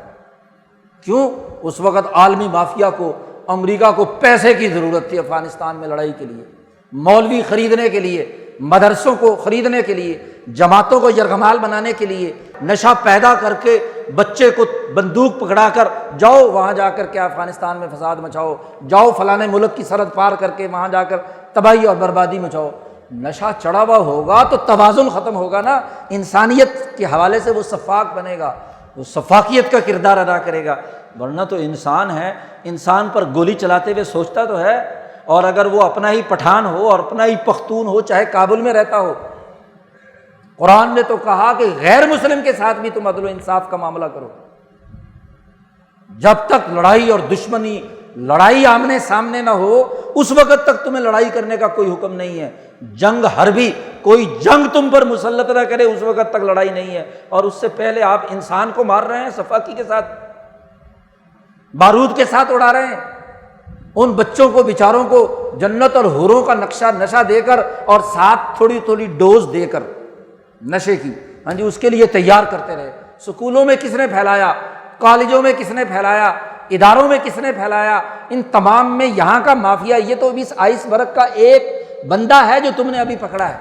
کیوں؟ اس وقت عالمی مافیا کو، امریکہ کو پیسے کی ضرورت تھی افغانستان میں لڑائی کے لیے، مولوی خریدنے کے لیے، مدرسوں کو خریدنے کے لیے، جماعتوں کو یرغمال بنانے کے لیے، نشہ پیدا کر کے بچے کو بندوق پکڑا کر جاؤ وہاں جا کر کیا افغانستان میں فساد مچاؤ، جاؤ فلانے ملک کی سرحد پار کر کے وہاں جا کر تباہی اور بربادی مچاؤ۔ نشہ چڑھا ہوا ہوگا تو توازن ختم ہوگا نا، انسانیت کے حوالے سے وہ سفاک بنے گا، وہ سفاکیت کا کردار ادا کرے گا، ورنہ تو انسان ہے، انسان پر گولی چلاتے ہوئے سوچتا تو ہے، اور اگر وہ اپنا ہی پٹھان ہو اور اپنا ہی پختون ہو، چاہے کابل میں رہتا ہو، قرآن نے تو کہا کہ غیر مسلم کے ساتھ بھی تم عدل و انصاف کا معاملہ کرو۔ جب تک لڑائی اور دشمنی، لڑائی آمنے سامنے نہ ہو، اس وقت تک تمہیں لڑائی کرنے کا کوئی حکم نہیں ہے۔ جنگ حربی، کوئی جنگ تم پر مسلط نہ کرے، اس وقت تک لڑائی نہیں ہے، اور اس سے پہلے آپ انسان کو مار رہے ہیں، صفاقی کے ساتھ، بارود کے ساتھ اڑا رہے ہیں، ان بچوں کو بیچاروں کو جنت اور حوروں کا نشہ دے کر اور ساتھ تھوڑی تھوڑی ڈوز دے کر نشے کی اس کے لیے تیار کرتے رہے۔ سکولوں میں کس نے پھیلایا، کالجوں میں کس نے پھیلایا، اداروں میں کس نے پھیلایا، ان تمام میں یہاں کا مافیا، یہ تو اس آئس برگ کا ایک بندہ ہے جو تم نے ابھی پکڑا ہے،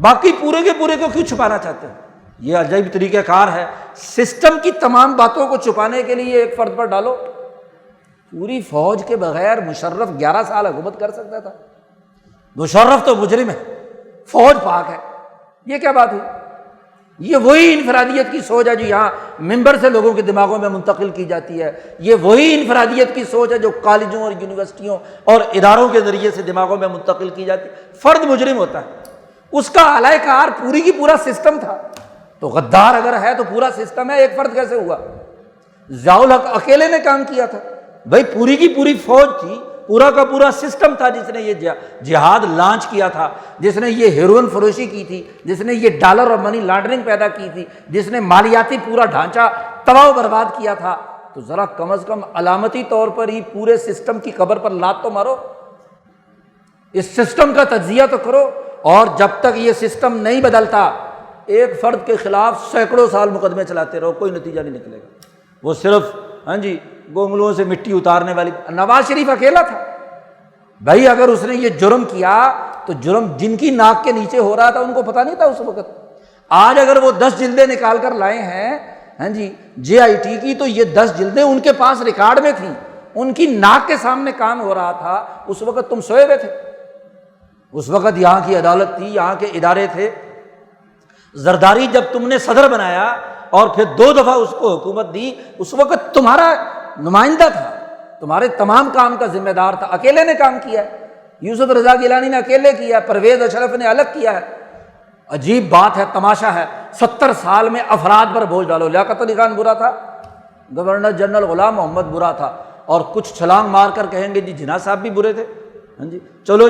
باقی پورے کے پورے کو کیوں چھپانا چاہتے ہو؟ یہ عجیب طریقہ کار ہے، سسٹم کی تمام باتوں کو چھپانے کے لیے ایک فرد پر ڈالو۔ پوری فوج کے بغیر مشرف 11 سال حکومت کر سکتا تھا، مشرف تو مجرم ہے، فوج پاک ہے، یہ کیا بات ہوئی؟ یہ وہی انفرادیت کی سوچ ہے جو یہاں ممبر سے لوگوں کے دماغوں میں منتقل کی جاتی ہے، یہ وہی انفرادیت کی سوچ ہے جو کالجوں اور یونیورسٹیوں اور اداروں کے ذریعے سے دماغوں میں منتقل کی جاتی ہے۔ فرد مجرم ہوتا ہے، اس کا اعلی کار پوری کی پورا سسٹم تھا، تو غدار اگر ہے تو پورا سسٹم ہے، ایک فرد کیسے ہوا؟ ضیاء الحق اکیلے نے کام کیا تھا بھائی، پوری کی پوری فوج تھی، پورا کا پورا سسٹم تھا جس نے یہ جہاد لانچ کیا تھا، جس نے یہ ہیروئن فروشی کی تھی، جس نے یہ ڈالر اور منی لانڈرنگ پیدا کی تھی، جس نے مالیاتی پورا ڈھانچہ تباہ و برباد کیا تھا، تو ذرا کم از کم علامتی طور پر ہی پورے سسٹم کی قبر پر لات تو مارو، اس سسٹم کا تجزیہ تو کرو۔ اور جب تک یہ سسٹم نہیں بدلتا، ایک فرد کے خلاف سینکڑوں سال مقدمے چلاتے رہو، کوئی نتیجہ نہیں نکلے گا۔ وہ صرف گونگلوں سے مٹی اتارنے والی، نواز شریف اکیلا تھا بھائی، اگر اس نے یہ جرم کیا تو جرم جن کی ناک کے نیچے ہو رہا تھا ان کو پتہ نہیں تھا اس وقت۔ آج اگر وہ 10 جلدیں نکال کر لائے ہیں JIT کی، تو یہ 10 جلدیں ان کے پاس ریکارڈ میں تھیں، ان کی ناک کے سامنے کام ہو رہا تھا، اس وقت تم سوئے ہوئے تھے، اس وقت یہاں کی عدالت تھی، یہاں کے ادارے تھے۔ زرداری جب تم نے صدر بنایا اور پھر 2 دفعہ اس کو حکومت دی، اس وقت تمہارا نمائندہ تھا، تمہارے تمام کام کا ذمہ دار تھا، اکیلے نے کام کیا ہے، یوسف رضا گیلانی نے اکیلے کیا، پرویز اشرف نے الگ کیا ہے۔ عجیب بات ہے، تماشا ہے، 70 سال میں افراد پر بوجھ ڈالو۔ لیاقت علی خان برا تھا، گورنر جنرل غلام محمد برا تھا، اور کچھ چھلانگ مار کر کہیں گے جناح صاحب بھی برے تھے، چلو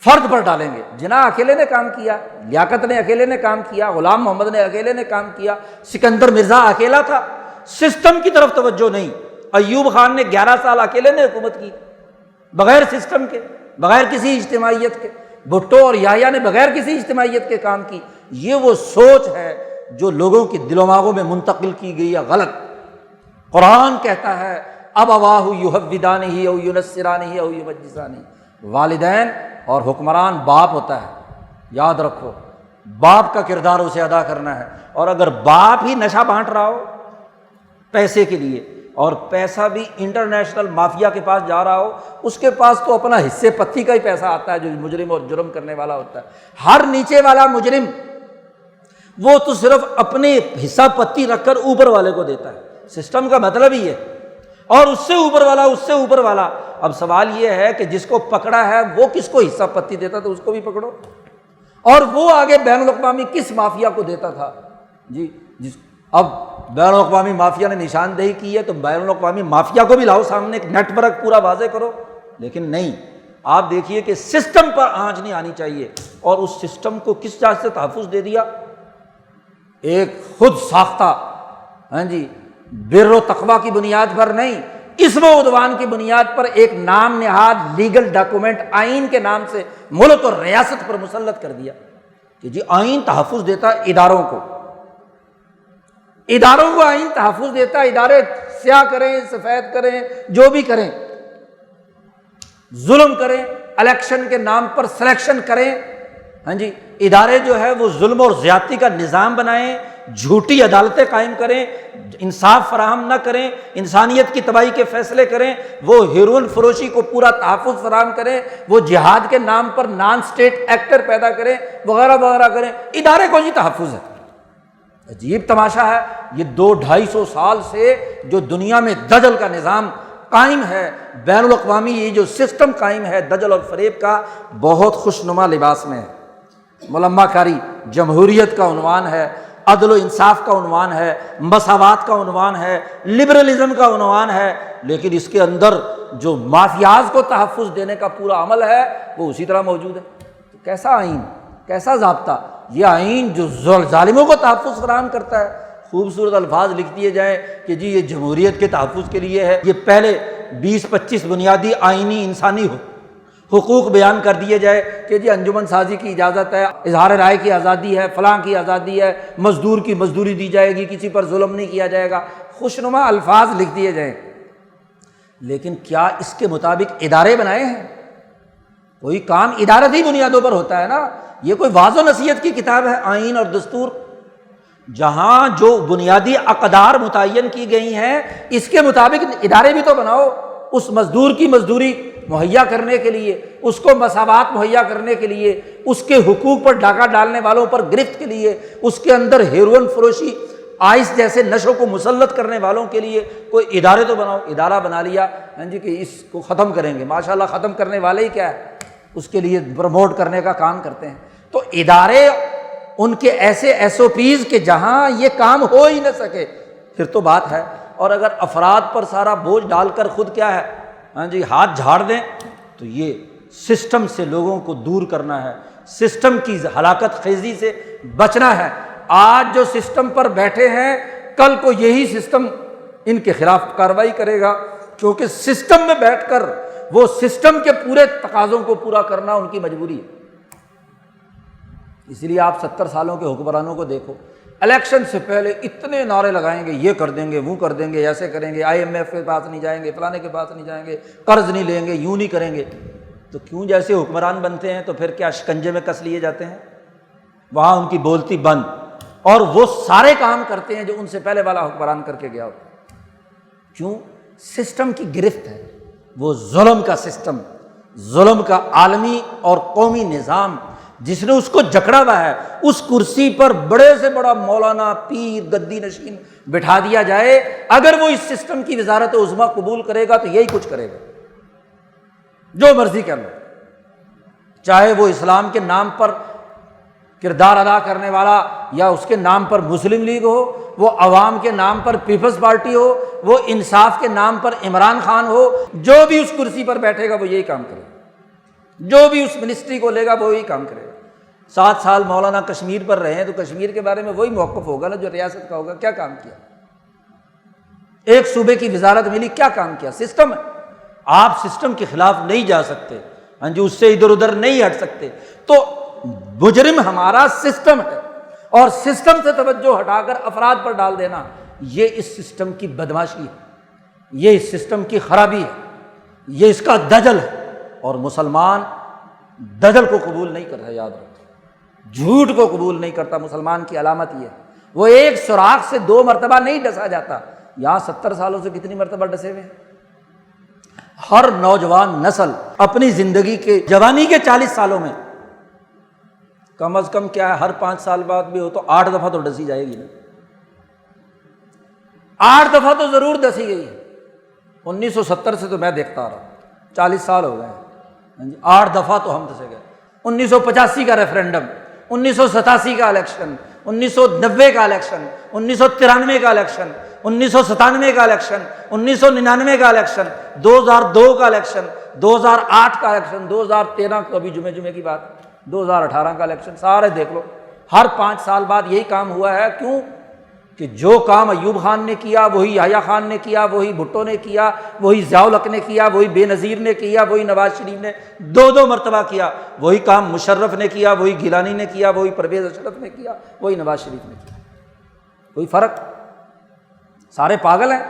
فرد پر ڈالیں گے۔ جناح اکیلے نے کام کیا، لیاقت نے اکیلے نے کام کیا، غلام محمد نے اکیلے نے کام کیا، سکندر مرزا اکیلا تھا، سسٹم کی طرف توجہ نہیں۔ ایوب خان نے 11 سال اکیلے نے حکومت کی، بغیر سسٹم کے، بغیر کسی اجتماعیت کے۔ بھٹو اور یحییٰ نے بغیر کسی اجتماعیت کے کام کی۔ یہ وہ سوچ ہے جو لوگوں کی دل و دماغوں میں منتقل کی گئی ہے، غلط۔ قرآن کہتا ہے ابواہ یحودانہ او ینصرانہ او یمجسانہ، والدین اور حکمران باپ ہوتا ہے، یاد رکھو، باپ کا کردار اسے ادا کرنا ہے۔ اور اگر باپ ہی نشہ بانٹ رہا ہو پیسے کے لیے، اور پیسہ بھی انٹرنیشنل مافیا کے پاس جا رہا ہو، اس کے پاس تو اپنا حصے پتی کا ہی پیسہ آتا ہے جو مجرم اور جرم کرنے والا ہوتا ہے۔ ہر نیچے والا مجرم وہ تو صرف اپنے حصہ پتی رکھ کر اوپر والے کو دیتا ہے، سسٹم کا مطلب ہی ہے۔ اور اس سے اوپر والا، اس سے اوپر والا۔ اب سوال یہ ہے کہ جس کو پکڑا ہے وہ کس کو حصہ پتی دیتا، تو اس کو بھی پکڑو۔ اور وہ آگے بین الاقوامی کس مافیا کو دیتا تھا؟ اب بین الاقوامی مافیا نے نشاندہی کی ہے تو بین الاقوامی مافیا کو بھی لاؤ سامنے، ایک نیٹ ورک پورا واضح کرو۔ لیکن نہیں، آپ دیکھیے کہ سسٹم پر آنچ نہیں آنی چاہیے۔ اور اس سسٹم کو کس چیز سے تحفظ دے دیا؟ ایک خود ساختہ بر و تقویٰ کی بنیاد پر نہیں، اسم و عدوان کی بنیاد پر ایک نام نہاد لیگل ڈاکومنٹ آئین کے نام سے ملک اور ریاست پر مسلط کر دیا کہ جی آئین تحفظ دیتا ہے اداروں کو، اداروں کو آئین تحفظ دیتا ہے، ادارے سیاہ کریں سفید کریں جو بھی کریں، ظلم کریں، الیکشن کے نام پر سلیکشن کریں، ادارے جو ہے وہ ظلم اور زیادتی کا نظام بنائیں، جھوٹی عدالتیں قائم کریں، انصاف فراہم نہ کریں، انسانیت کی تباہی کے فیصلے کریں، وہ ہیروئن فروشی کو پورا تحفظ فراہم کریں، وہ جہاد کے نام پر نان اسٹیٹ ایکٹر پیدا کریں، وغیرہ وغیرہ کریں، ادارے کو ہی تحفظ ہے۔ عجیب تماشا ہے، یہ 200-250 سال سے جو دنیا میں دجل کا نظام قائم ہے، بین الاقوامی یہ جو سسٹم قائم ہے دجل اور فریب کا، بہت خوشنما لباس میں ہے۔ ملمہ کاری جمہوریت کا عنوان ہے، عدل و انصاف کا عنوان ہے، مساوات کا عنوان ہے، لبرلزم کا عنوان ہے، لیکن اس کے اندر جو مافیاز کو تحفظ دینے کا پورا عمل ہے وہ اسی طرح موجود ہے۔ تو کیسا آئین، کیسا ضابطہ؟ یہ آئین جو ظالموں کو تحفظ فراہم کرتا ہے۔ خوبصورت الفاظ لکھ دیے جائیں کہ جی یہ جمہوریت کے تحفظ کے لیے ہے، یہ پہلے 20-25 بنیادی آئینی انسانی حقوق بیان کر دیے جائے کہ جی انجمن سازی کی اجازت ہے، اظہار رائے کی آزادی ہے، فلاں کی آزادی ہے، مزدور کی مزدوری دی جائے گی، کسی پر ظلم نہیں کیا جائے گا، خوشنما الفاظ لکھ دیے جائیں، لیکن کیا اس کے مطابق ادارے بنائے ہیں؟ کوئی کام ادارتی بنیادوں پر ہوتا ہے نا، یہ کوئی واضح نصیحت کی کتاب ہے آئین اور دستور، جہاں جو بنیادی اقدار متعین کی گئی ہیں اس کے مطابق ادارے بھی تو بناؤ، اس مزدور کی مزدوری مہیا کرنے کے لیے، اس کو مساوات مہیا کرنے کے لیے، اس کے حقوق پر ڈاکہ ڈالنے والوں پر گرفت کے لیے، اس کے اندر ہیروئن فروشی، آئس جیسے نشوں کو مسلط کرنے والوں کے لیے کوئی ادارے تو بناؤ۔ ادارہ بنا لیا کہ اس کو ختم کریں گے، ماشاءاللہ ختم کرنے والے ہی کیا ہے، اس کے لیے پروموٹ کرنے کا کام کرتے ہیں۔ تو ادارے ان کے ایسے SOPs کہ جہاں یہ کام ہو ہی نہ سکے پھر تو بات ہے۔ اور اگر افراد پر سارا بوجھ ڈال کر خود کیا ہے ہاتھ جھاڑ دیں تو یہ سسٹم سے لوگوں کو دور کرنا ہے، سسٹم کی ہلاکت خیزی سے بچنا ہے۔ آج جو سسٹم پر بیٹھے ہیں کل کو یہی سسٹم ان کے خلاف کارروائی کرے گا، کیونکہ سسٹم میں بیٹھ کر وہ سسٹم کے پورے تقاضوں کو پورا کرنا ان کی مجبوری ہے۔ اس لیے آپ 70 سالوں کے حکمرانوں کو دیکھو، الیکشن سے پہلے اتنے نعرے لگائیں گے، یہ کر دیں گے، وہ کر دیں گے، ایسے کریں گے، IMF کے پاس نہیں جائیں گے، فلانے کے پاس نہیں جائیں گے، قرض نہیں لیں گے، یوں نہیں کریں گے۔ تو کیوں جیسے حکمران بنتے ہیں تو پھر کیا شکنجے میں کس لیے جاتے ہیں؟ وہاں ان کی بولتی بند، اور وہ سارے کام کرتے ہیں جو ان سے پہلے والا حکمران کر کے گیا ہوتا۔ کیوں؟ سسٹم کی گرفت ہے، وہ ظلم کا سسٹم، ظلم کا عالمی اور قومی نظام جس نے اس کو جکڑا ہوا ہے۔ اس کرسی پر بڑے سے بڑا مولانا، پیر، گدی نشین بٹھا دیا جائے، اگر وہ اس سسٹم کی وزارت عظمیٰ قبول کرے گا تو یہی کچھ کرے گا، جو مرضی کر لو، چاہے وہ اسلام کے نام پر کردار ادا کرنے والا یا اس کے نام پر مسلم لیگ ہو، وہ عوام کے نام پر پیپلز پارٹی ہو، وہ انصاف کے نام پر عمران خان ہو، جو بھی اس کرسی پر بیٹھے گا وہ یہی کام کرے گا، جو بھی اس منسٹری کو لے گا وہ وہی کام کرے گا۔ 7 سال مولانا کشمیر پر رہے ہیں تو کشمیر کے بارے میں وہی موقف ہوگا نا جو ریاست کا ہوگا، کیا کام کیا؟ ایک صوبے کی وزارت ملی، کیا کام کیا؟ سسٹم ہے، آپ سسٹم کے خلاف نہیں جا سکتے، ہاں جی، اس سے ادھر ادھر نہیں ہٹ سکتے۔ تو مجرم ہمارا سسٹم ہے، اور سسٹم سے توجہ ہٹا کر افراد پر ڈال دینا، یہ اس سسٹم کی بدماشی ہے، یہ اس سسٹم کی خرابی ہے، یہ اس کا دجل ہے۔ اور مسلمان دجل کو قبول نہیں کرتا، یاد رکھو، جھوٹ کو قبول نہیں کرتا۔ مسلمان کی علامت یہ ہے، وہ ایک سوراخ سے 2 مرتبہ نہیں ڈسا جاتا۔ یہاں 70 سالوں سے کتنی مرتبہ ڈسے ہوئے ہیں؟ ہر نوجوان نسل اپنی زندگی کے جوانی کے 40 سالوں میں کم از کم کیا ہے، ہر 5 سال بعد بھی ہو تو 8 دفعہ تو ڈسی جائے گی نا، 8 دفعہ تو ضرور ڈسی گئی ہے۔ 1970 سے تو میں دیکھتا آ رہا ہوں، 40 سال ہو گئے ہیں، 8 دفعہ تو ہم ڈسے گئے۔ 1985 کا ریفرینڈم، 1987 کا الیکشن، 1990 کا الیکشن، 1993 کا الیکشن، 1997 کا الیکشن، 1999 کا الیکشن، 2002 کا الیکشن، 2008 کا الیکشن، 2013 کو ابھی جمعے کی بات، 2018 کا الیکشن، سارے دیکھ لو، ہر 5 سال بعد یہی کام ہوا ہے۔ کیوں کہ جو کام ایوب خان نے کیا وہی یحییٰ خان نے کیا، وہی بھٹو نے کیا، وہی ضیاء الحق نے کیا، وہی بے نظیر نے کیا، وہی نواز شریف نے 2 مرتبہ کیا، وہی کام مشرف نے کیا، وہی گیلانی نے کیا، وہی پرویز اشرف نے کیا، وہی نواز شریف نے کیا۔ کوئی فرق؟ سارے پاگل ہیں،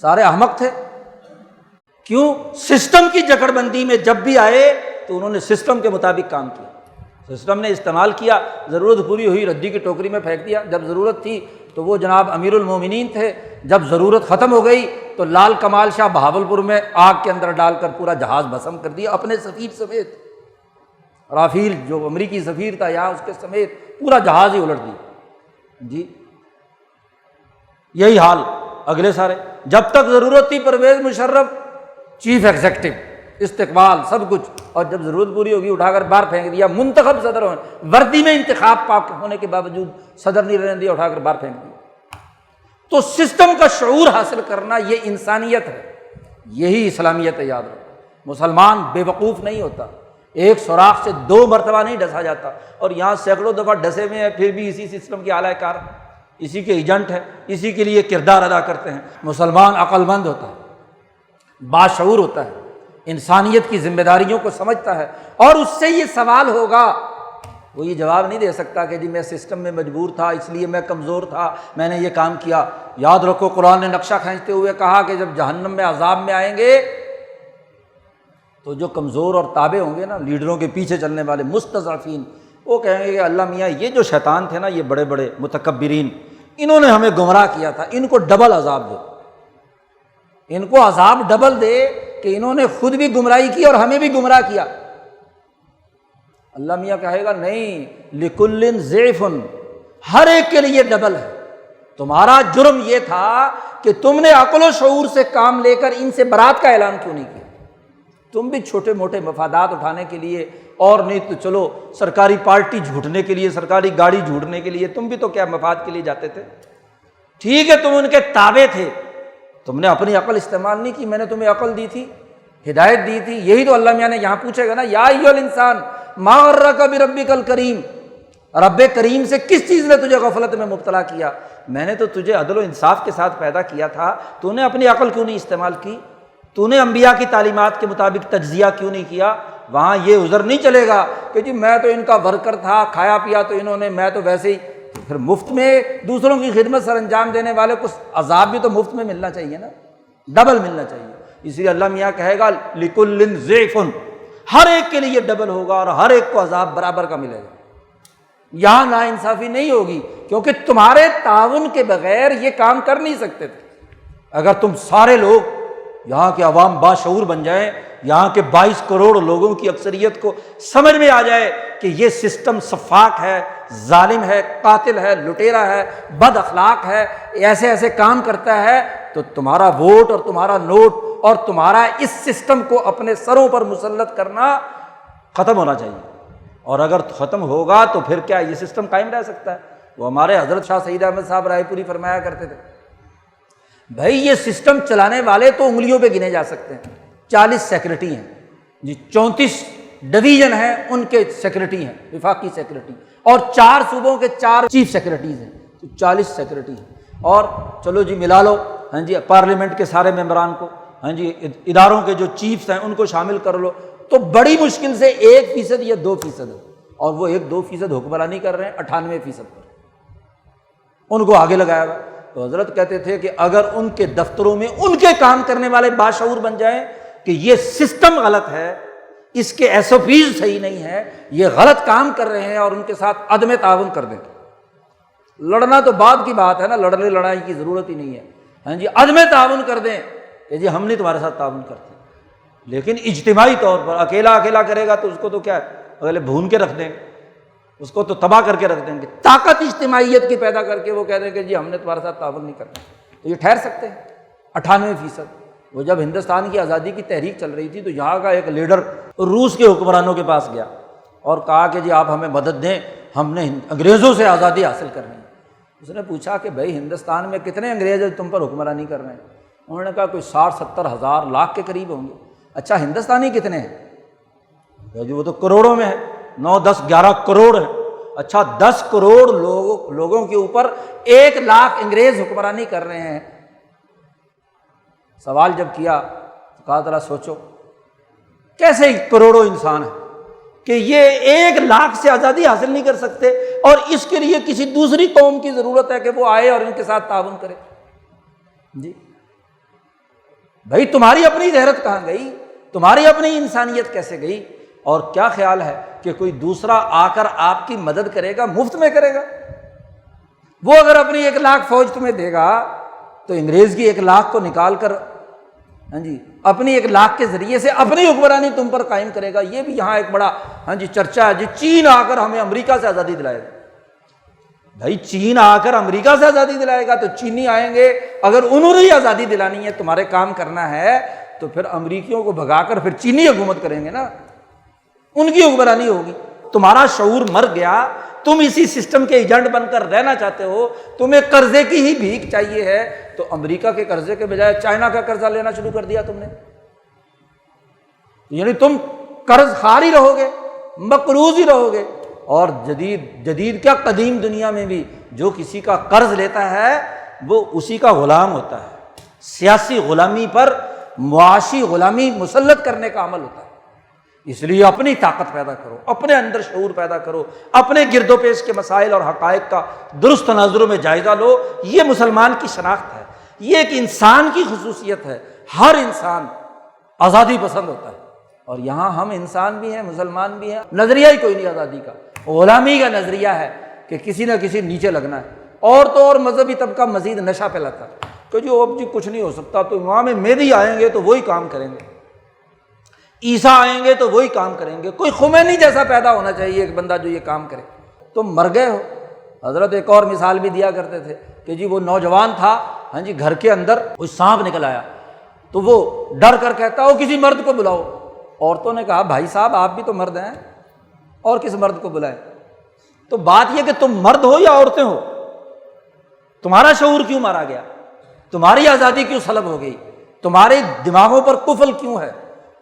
سارے احمق تھے۔ کیوں؟ سسٹم کی جکڑ بندی میں جب بھی آئے تو انہوں نے سسٹم کے مطابق کام کیا، سسٹم نے استعمال کیا، ضرورت پوری ہوئی ردی کی ٹوکری میں پھینک دیا، جب ضرورت تھی تو وہ جناب امیر المومنین تھے، جب ضرورت ختم ہو گئی تو لال کمال شاہ بہاولپور میں آگ کے اندر ڈال کر پورا جہاز بھسم کر دیا، اپنے سفیر سمیت، رافیل جو امریکی سفیر تھا یہاں، اس کے سمیت پورا جہاز ہی الٹ دیا جی۔ یہی حال اگلے سارے، جب تک ضرورت تھی پرویز مشرف چیف ایگزیکٹو، استقبال سب کچھ، اور جب ضرورت پوری ہوگی اٹھا کر باہر پھینک دیا۔ منتخب صدر وردی میں انتخاب پاک ہونے کے باوجود صدر نہیں رہنے دیا، اٹھا کر باہر پھینک دیا۔ تو سسٹم کا شعور حاصل کرنا یہ انسانیت ہے، یہی اسلامیت ہے، یاد رکھو۔ مسلمان بے وقوف نہیں ہوتا، ایک سوراخ سے 2 مرتبہ نہیں ڈسا جاتا، اور یہاں سینکڑوں دفعہ ڈسے ہوئے ہیں، پھر بھی اسی سسٹم کے اعلی کار، اسی کے ایجنٹ ہیں، اسی کے لیے کردار ادا کرتے ہیں۔ مسلمان عقل مند ہوتا ہے، باشعور ہوتا ہے، انسانیت کی ذمہ داریوں کو سمجھتا ہے، اور اس سے یہ سوال ہوگا، وہ یہ جواب نہیں دے سکتا کہ جی میں سسٹم میں مجبور تھا، اس لیے میں کمزور تھا، میں نے یہ کام کیا۔ یاد رکھو، قرآن نے نقشہ کھینچتے ہوئے کہا کہ جب جہنم میں عذاب میں آئیں گے تو جو کمزور اور تابع ہوں گے نا، لیڈروں کے پیچھے چلنے والے مستضعفین، وہ کہیں گے کہ اللہ میاں یہ جو شیطان تھے نا، یہ بڑے بڑے متکبرین، انہوں نے ہمیں گمراہ کیا تھا، ان کو ڈبل عذاب دو، ان کو عذاب ڈبل دے کہ انہوں نے خود بھی گمراہی کی اور ہمیں بھی گمراہ کیا۔ اللہ میاں کہے گا نہیں، لکل ضعف، ہر ایک کے لیے ڈبل ہے۔ تمہارا جرم یہ تھا کہ تم نے عقل و شعور سے کام لے کر ان سے برات کا اعلان کیوں نہیں کیا؟ تم بھی چھوٹے موٹے مفادات اٹھانے کے لیے، اور نہیں تو چلو سرکاری پارٹی جھوٹنے کے لیے، سرکاری گاڑی جھوٹنے کے لیے، تم بھی تو کیا مفاد کے لیے جاتے تھے؟ ٹھیک ہے، تم ان کے تابع تھے، تم نے اپنی عقل استعمال نہیں کی، میں نے تمہیں عقل دی تھی، ہدایت دی تھی۔ یہی تو اللہ میاں نے یہاں پوچھے گا نا، یا ایھا الانسان ما غرک بربک الکریم، رب کریم سے کس چیز نے تجھے غفلت میں مبتلا کیا؟ میں نے تو تجھے عدل و انصاف کے ساتھ پیدا کیا تھا، تو نے اپنی عقل کیوں نہیں استعمال کی؟ تو نے انبیاء کی تعلیمات کے مطابق تجزیہ کیوں نہیں کیا؟ وہاں یہ عذر نہیں چلے گا کہ جی میں تو ان کا ورکر تھا، کھایا پیا تو انہوں نے، میں تو ویسے ہی۔ پھر مفت میں دوسروں کی خدمت سر انجام دینے والے کو عذاب بھی تو مفت میں ملنا چاہیے نا، ڈبل ملنا چاہیے۔ اس لیے اللہ میاں کہے گا لکل ضعف، ہر ایک کے لیے ڈبل ہوگا اور ہر ایک کو عذاب برابر کا ملے گا۔ یہاں ناانصافی نہیں ہوگی، کیونکہ تمہارے تعاون کے بغیر یہ کام کر نہیں سکتے تھے۔ اگر تم سارے لوگ یہاں کے عوام باشعور بن جائیں، یہاں کے 22 کروڑ لوگوں کی اکثریت کو سمجھ میں آ جائے کہ یہ سسٹم سفاک ہے، ظالم ہے، قاتل ہے، لٹیرا ہے، بد اخلاق ہے، ایسے ایسے کام کرتا ہے، تو تمہارا ووٹ اور تمہارا نوٹ اور تمہارا اس سسٹم کو اپنے سروں پر مسلط کرنا ختم ہونا چاہیے۔ اور اگر ختم ہوگا تو پھر کیا یہ سسٹم قائم رہ سکتا ہے؟ وہ ہمارے حضرت شاہ سید احمد صاحب رائے پوری فرمایا کرتے تھے، بھائی یہ سسٹم چلانے والے تو انگلیوں پہ گنے جا سکتے ہیں، 40 سیکرٹری ہیں جی، 34 ڈویژن ہیں ان کے سیکرٹری ہیں، وفاقی سیکرٹری، اور 4 صوبوں کے 4 چیف سیکرٹریز ہیں، تو 40 سیکرٹری ہیں، اور چلو جی ملا لو، ہاں جی پارلیمنٹ کے سارے ممبران کو، ہاں جی اداروں کے جو چیفز ہیں ان کو شامل کر لو، تو بڑی مشکل سے 1% یا 2% ہے، اور وہ 1-2% حکمرانی کر رہے ہیں 98% پر، ان کو آگے لگایا ہوا۔ تو حضرت کہتے تھے کہ اگر ان کے دفتروں میں ان کے کام کرنے والے باشعور بن جائیں کہ یہ سسٹم غلط ہے، اس کے SOPs صحیح نہیں ہے، یہ غلط کام کر رہے ہیں، اور ان کے ساتھ عدم تعاون کر دیں، لڑنا تو بعد کی بات ہے نا، لڑائی کی ضرورت ہی نہیں ہے، ہاں جی عدم تعاون کر دیں کہ جی ہم نہیں تمہارے ساتھ تعاون کرتے، لیکن اجتماعی طور پر اکیلا کرے گا تو اس کو تو کیا ہے، اگلے بھون کے رکھ دیں گے، اس کو تو تباہ کر کے رکھ دیں گے۔ طاقت اجتماعیت کی پیدا کر کے وہ کہہ دیں کہ جی ہم نے تمہارے ساتھ تعاون نہیں کرنا، تو یہ ٹھہر سکتے ہیں 98%۔ وہ جب ہندوستان کی آزادی کی تحریک چل رہی تھی تو یہاں کا ایک لیڈر روس کے حکمرانوں کے پاس گیا اور کہا کہ جی آپ ہمیں مدد دیں، ہم نے انگریزوں سے آزادی حاصل کرنی ہے۔ اس نے پوچھا کہ بھائی ہندوستان میں کتنے انگریز تم پر حکمرانی کر رہے ہیں؟ انہوں نے کہا کوئی 60-70 ہزار لاکھ کے قریب ہوں گے۔ اچھا ہندوستانی کتنے ہیں؟ جی وہ تو کروڑوں میں ہے، 9-10-11 کروڑ ہے۔ اچھا 10 کروڑ لوگوں کے اوپر 1 لاکھ انگریز حکمرانی کر رہے ہیں۔ سوال جب کیا تو کہا ذرا سوچو کیسے کروڑوں انسان ہیں کہ یہ 1 لاکھ سے آزادی حاصل نہیں کر سکتے، اور اس کے لیے کسی دوسری قوم کی ضرورت ہے کہ وہ آئے اور ان کے ساتھ تعاون کرے۔ جی بھائی تمہاری اپنی غیرت کہاں گئی؟ تمہاری اپنی انسانیت کیسے گئی؟ اور کیا خیال ہے کہ کوئی دوسرا آ کر آپ کی مدد کرے گا، مفت میں کرے گا؟ وہ اگر اپنی 1 لاکھ فوج تمہیں دے گا تو انگریز کی 1 لاکھ کو نکال کر ہاں جی اپنی 1 لاکھ کے ذریعے سے اپنی حکمرانی تم پر قائم کرے گا۔ یہ بھی یہاں ایک بڑا ہاں جی چرچا ہے جی، چین آ کر ہمیں امریکہ سے آزادی دلائے گا۔ بھائی چین آ کر امریکہ سے آزادی دلائے گا تو چینی آئیں گے، اگر انہوں نے ہی آزادی دلانی ہے، تمہارے کام کرنا ہے، تو پھر امریکیوں کو بھگا کر پھر چینی حکومت کریں گے نا، ان کی حکمرانی ہوگی۔ تمہارا شعور مر گیا، تم اسی سسٹم کے ایجنٹ بن کر رہنا چاہتے ہو، تمہیں قرضے کی ہی بھیک چاہیے ہے، تو امریکہ کے قرضے کے بجائے چائنا کا قرضہ لینا شروع کر دیا تم نے، یعنی تم قرض خار ہی رہو گے، مقروض ہی رہو گے۔ اور جدید کیا قدیم دنیا میں بھی جو کسی کا قرض لیتا ہے وہ اسی کا غلام ہوتا ہے۔ سیاسی غلامی پر معاشی غلامی مسلط کرنے کا عمل ہوتا ہے۔ اس لیے اپنی طاقت پیدا کرو، اپنے اندر شعور پیدا کرو، اپنے گرد و پیش کے مسائل اور حقائق کا درست تناظر میں جائزہ لو۔ یہ مسلمان کی شناخت ہے، یہ ایک انسان کی خصوصیت ہے۔ ہر انسان آزادی پسند ہوتا ہے، اور یہاں ہم انسان بھی ہیں، مسلمان بھی ہیں، نظریہ ہی کوئی نہیں آزادی کا، غلامی کا نظریہ ہے کہ کسی نہ کسی نیچے لگنا ہے۔ اور تو اور مذہبی طبقہ مزید نشہ پھیلاتا ہے کہ جو اب جی کچھ نہیں ہو سکتا، تو امام مہدی آئیں گے تو وہی کام کریں گے، عیسیٰ آئیں گے تو وہی کام کریں گے، کوئی خمینی جیسا پیدا ہونا چاہیے ایک بندہ جو یہ کام کرے۔ تم مر گئے ہو۔ حضرت ایک اور مثال بھی دیا کرتے تھے کہ جی وہ نوجوان تھا، ہاں جی گھر کے اندر کوئی سانپ نکل آیا تو وہ ڈر کر کہتا ہو کسی مرد کو بلاؤ۔ عورتوں نے کہا بھائی صاحب آپ بھی تو مرد ہیں، اور کس مرد کو بلائیں؟ تو بات یہ کہ تم مرد ہو یا عورتیں ہو، تمہارا شعور کیوں مارا گیا؟ تمہاری آزادی کیوں سلب ہو گئی؟ تمہارے دماغوں پر قفل کیوں ہے؟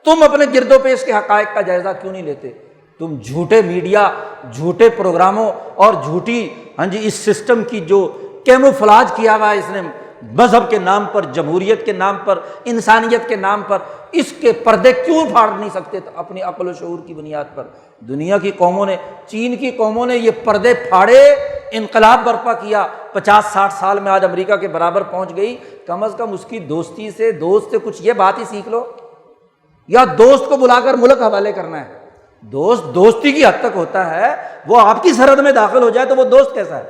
تم اپنے گرد و پیش کے حقائق کا جائزہ کیوں نہیں لیتے؟ تم جھوٹے میڈیا، جھوٹے پروگراموں اور جھوٹی ہاں جی اس سسٹم کی جو کیموفلاج کیا ہوا ہے اس نے، مذہب کے نام پر، جمہوریت کے نام پر، انسانیت کے نام پر، اس کے پردے کیوں پھاڑ نہیں سکتے اپنی عقل و شعور کی بنیاد پر؟ دنیا کی قوموں نے، چین کی قوموں نے یہ پردے پھاڑے، انقلاب برپا کیا، 50-60 سال میں آج امریکہ کے برابر پہنچ گئی۔ کم از کم اس کی دوست سے کچھ یہ بات ہی سیکھ لو، یا دوست کو بلا کر ملک حوالے کرنا ہے؟ دوستی کی حد تک ہوتا ہے، وہ آپ کی سرحد میں داخل ہو جائے تو وہ دوست کیسا ہے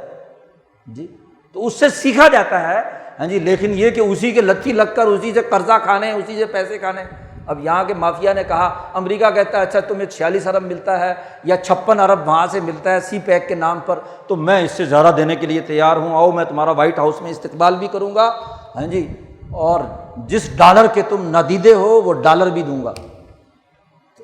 جی؟ تو اس سے سیکھا جاتا ہے ہاں جی، لیکن یہ کہ اسی کے لتھی لگ کر اسی سے قرضہ کھانے، اسی سے پیسے کھانے۔ اب یہاں کے مافیا نے کہا، امریکہ کہتا ہے اچھا تمہیں 46 ارب ملتا ہے یا 56 ارب وہاں سے ملتا ہے سی پیک کے نام پر، تو میں اس سے زیادہ دینے کے لیے تیار ہوں، آؤ میں تمہارا وائٹ ہاؤس میں استقبال بھی کروں گا ہاں جی، اور جس ڈالر کے تم نادیدے ہو وہ ڈالر بھی دوں گا۔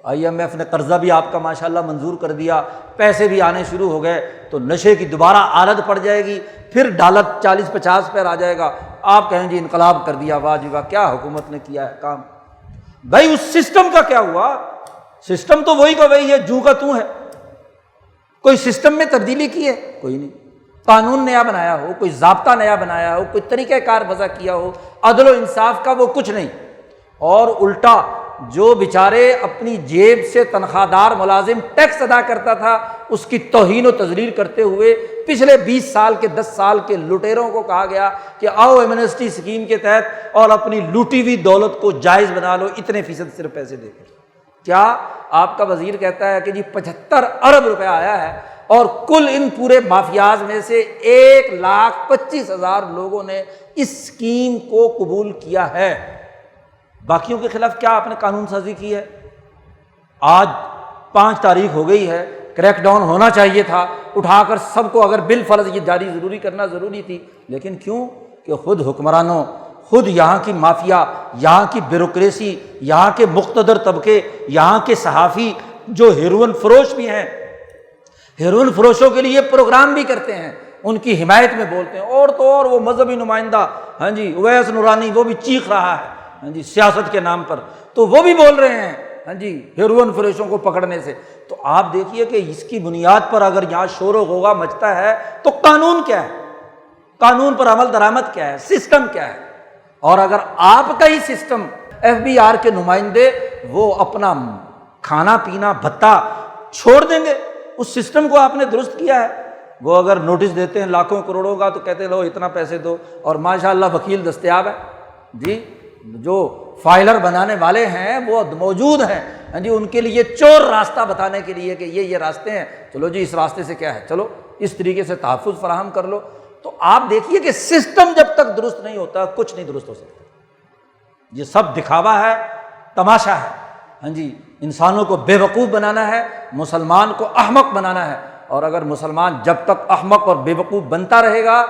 IMF نے قرضہ بھی آپ کا ماشاءاللہ منظور کر دیا، پیسے بھی آنے شروع ہو گئے، تو نشے کی دوبارہ عادت پڑ جائے گی، پھر ڈالر 40-50 پر آ جائے گا، آپ کہیں جی انقلاب کر دیا، واہ جی واہ کیا حکومت نے کیا ہے کام۔ بھائی اس سسٹم کا کیا ہوا؟ سسٹم تو وہی کا وہی ہے، جو کا تو ہے، کوئی سسٹم میں تبدیلی کی ہے؟ کوئی نہیں۔ قانون نیا بنایا ہو، کوئی ضابطہ نیا بنایا ہو، کوئی طریقہ کار وضع کیا ہو عدل و انصاف کا، وہ کچھ نہیں۔ اور الٹا جو بیچارے اپنی جیب سے تنخواہ دار ملازم ٹیکس ادا کرتا تھا، اس کی توہین و تذلیل کرتے ہوئے پچھلے 20 سال کے 10 سال کے لٹیروں کو کہا گیا کہ آؤ ایمنسٹی اسکیم کے تحت اور اپنی لوٹی ہوئی دولت کو جائز بنا لو، اتنے فیصد صرف پیسے دے کر۔ کیا آپ کا وزیر کہتا ہے کہ جی 75 ارب روپے آیا ہے، اور کل ان پورے مافیاز میں سے 1,25,000 لوگوں نے اس اسکیم کو قبول کیا ہے، باقیوں کے خلاف کیا آپ نے قانون سازی کی ہے؟ آج 5 تاریخ ہو گئی ہے، کریک ڈاؤن ہونا چاہیے تھا، اٹھا کر سب کو اگر بالفرض یہ جاری ضروری کرنا ضروری تھی، لیکن کیوں کہ خود حکمرانوں، خود یہاں کی مافیا، یہاں کی بیوروکریسی، یہاں کے مقتدر طبقے، یہاں کے صحافی جو ہیروئن فروش بھی ہیں، ہیروئن فروشوں کے لیے پروگرام بھی کرتے ہیں، ان کی حمایت میں بولتے ہیں، اور تو اور وہ مذہبی نمائندہ ہاں جی اویس نورانی وہ بھی چیخ رہا ہے ہاں جی سیاست کے نام پر، تو وہ بھی بول رہے ہیں ہاں جی ہیروئن فروشوں کو پکڑنے سے۔ تو آپ دیکھیے کہ اس کی بنیاد پر اگر یہاں شور و غوغا مچتا ہے تو قانون کیا ہے، قانون پر عمل درآمد کیا ہے، سسٹم کیا ہے؟ اور اگر آپ کا ہی سسٹم، FBR کے نمائندے وہ اپنا کھانا پینا بھتہ چھوڑ دیں گے، اس سسٹم کو آپ نے درست کیا ہے، وہ اگر نوٹس دیتے ہیں لاکھوں کروڑوں کا تو کہتے ہیں لو اتنا پیسے دو، اور ماشاءاللہ وکیل دستیاب ہے جی، جو فائلر بنانے والے ہیں وہ موجود ہیں ہاں جی، ان کے لیے چور راستہ بتانے کے لیے کہ یہ راستے ہیں، چلو جی اس راستے سے کیا ہے، چلو اس طریقے سے تحفظ فراہم کر لو۔ تو آپ دیکھیے کہ سسٹم جب تک درست نہیں ہوتا کچھ نہیں درست ہو سکتا، یہ سب دکھاوا ہے، تماشا ہے ہاں جی، انسانوں کو بے وقوف بنانا ہے، مسلمان کو احمق بنانا ہے، اور اگر مسلمان جب تک احمق اور بے وقوف بنتا رہے گا،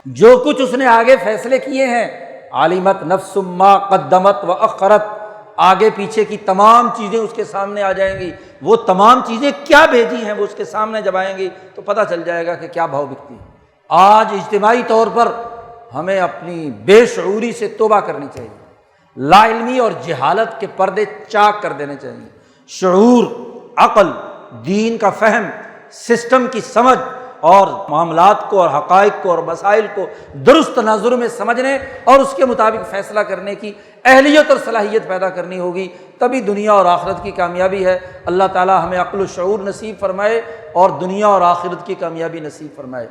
جو کچھ اس نے آگے فیصلے کیے ہیں، عالمت نفس ما قدمت واخرت، آگے پیچھے کی تمام چیزیں اس کے سامنے آ جائیں گی، وہ تمام چیزیں کیا بھیجی ہیں وہ اس کے سامنے جب آئیں گی تو پتہ چل جائے گا کہ کیا بھاؤ بکتی ہے۔ آج اجتماعی طور پر ہمیں اپنی بے شعوری سے توبہ کرنی چاہیے، لا علمی اور جہالت کے پردے چاک کر دینے چاہیے، شعور، عقل، دین کا فہم، سسٹم کی سمجھ، اور معاملات کو اور حقائق کو اور مسائل کو درست تناظر میں سمجھنے اور اس کے مطابق فیصلہ کرنے کی اہلیت اور صلاحیت پیدا کرنی ہوگی، تبھی دنیا اور آخرت کی کامیابی ہے۔ اللہ تعالی ہمیں عقل و شعور نصیب فرمائے اور دنیا اور آخرت کی کامیابی نصیب فرمائے۔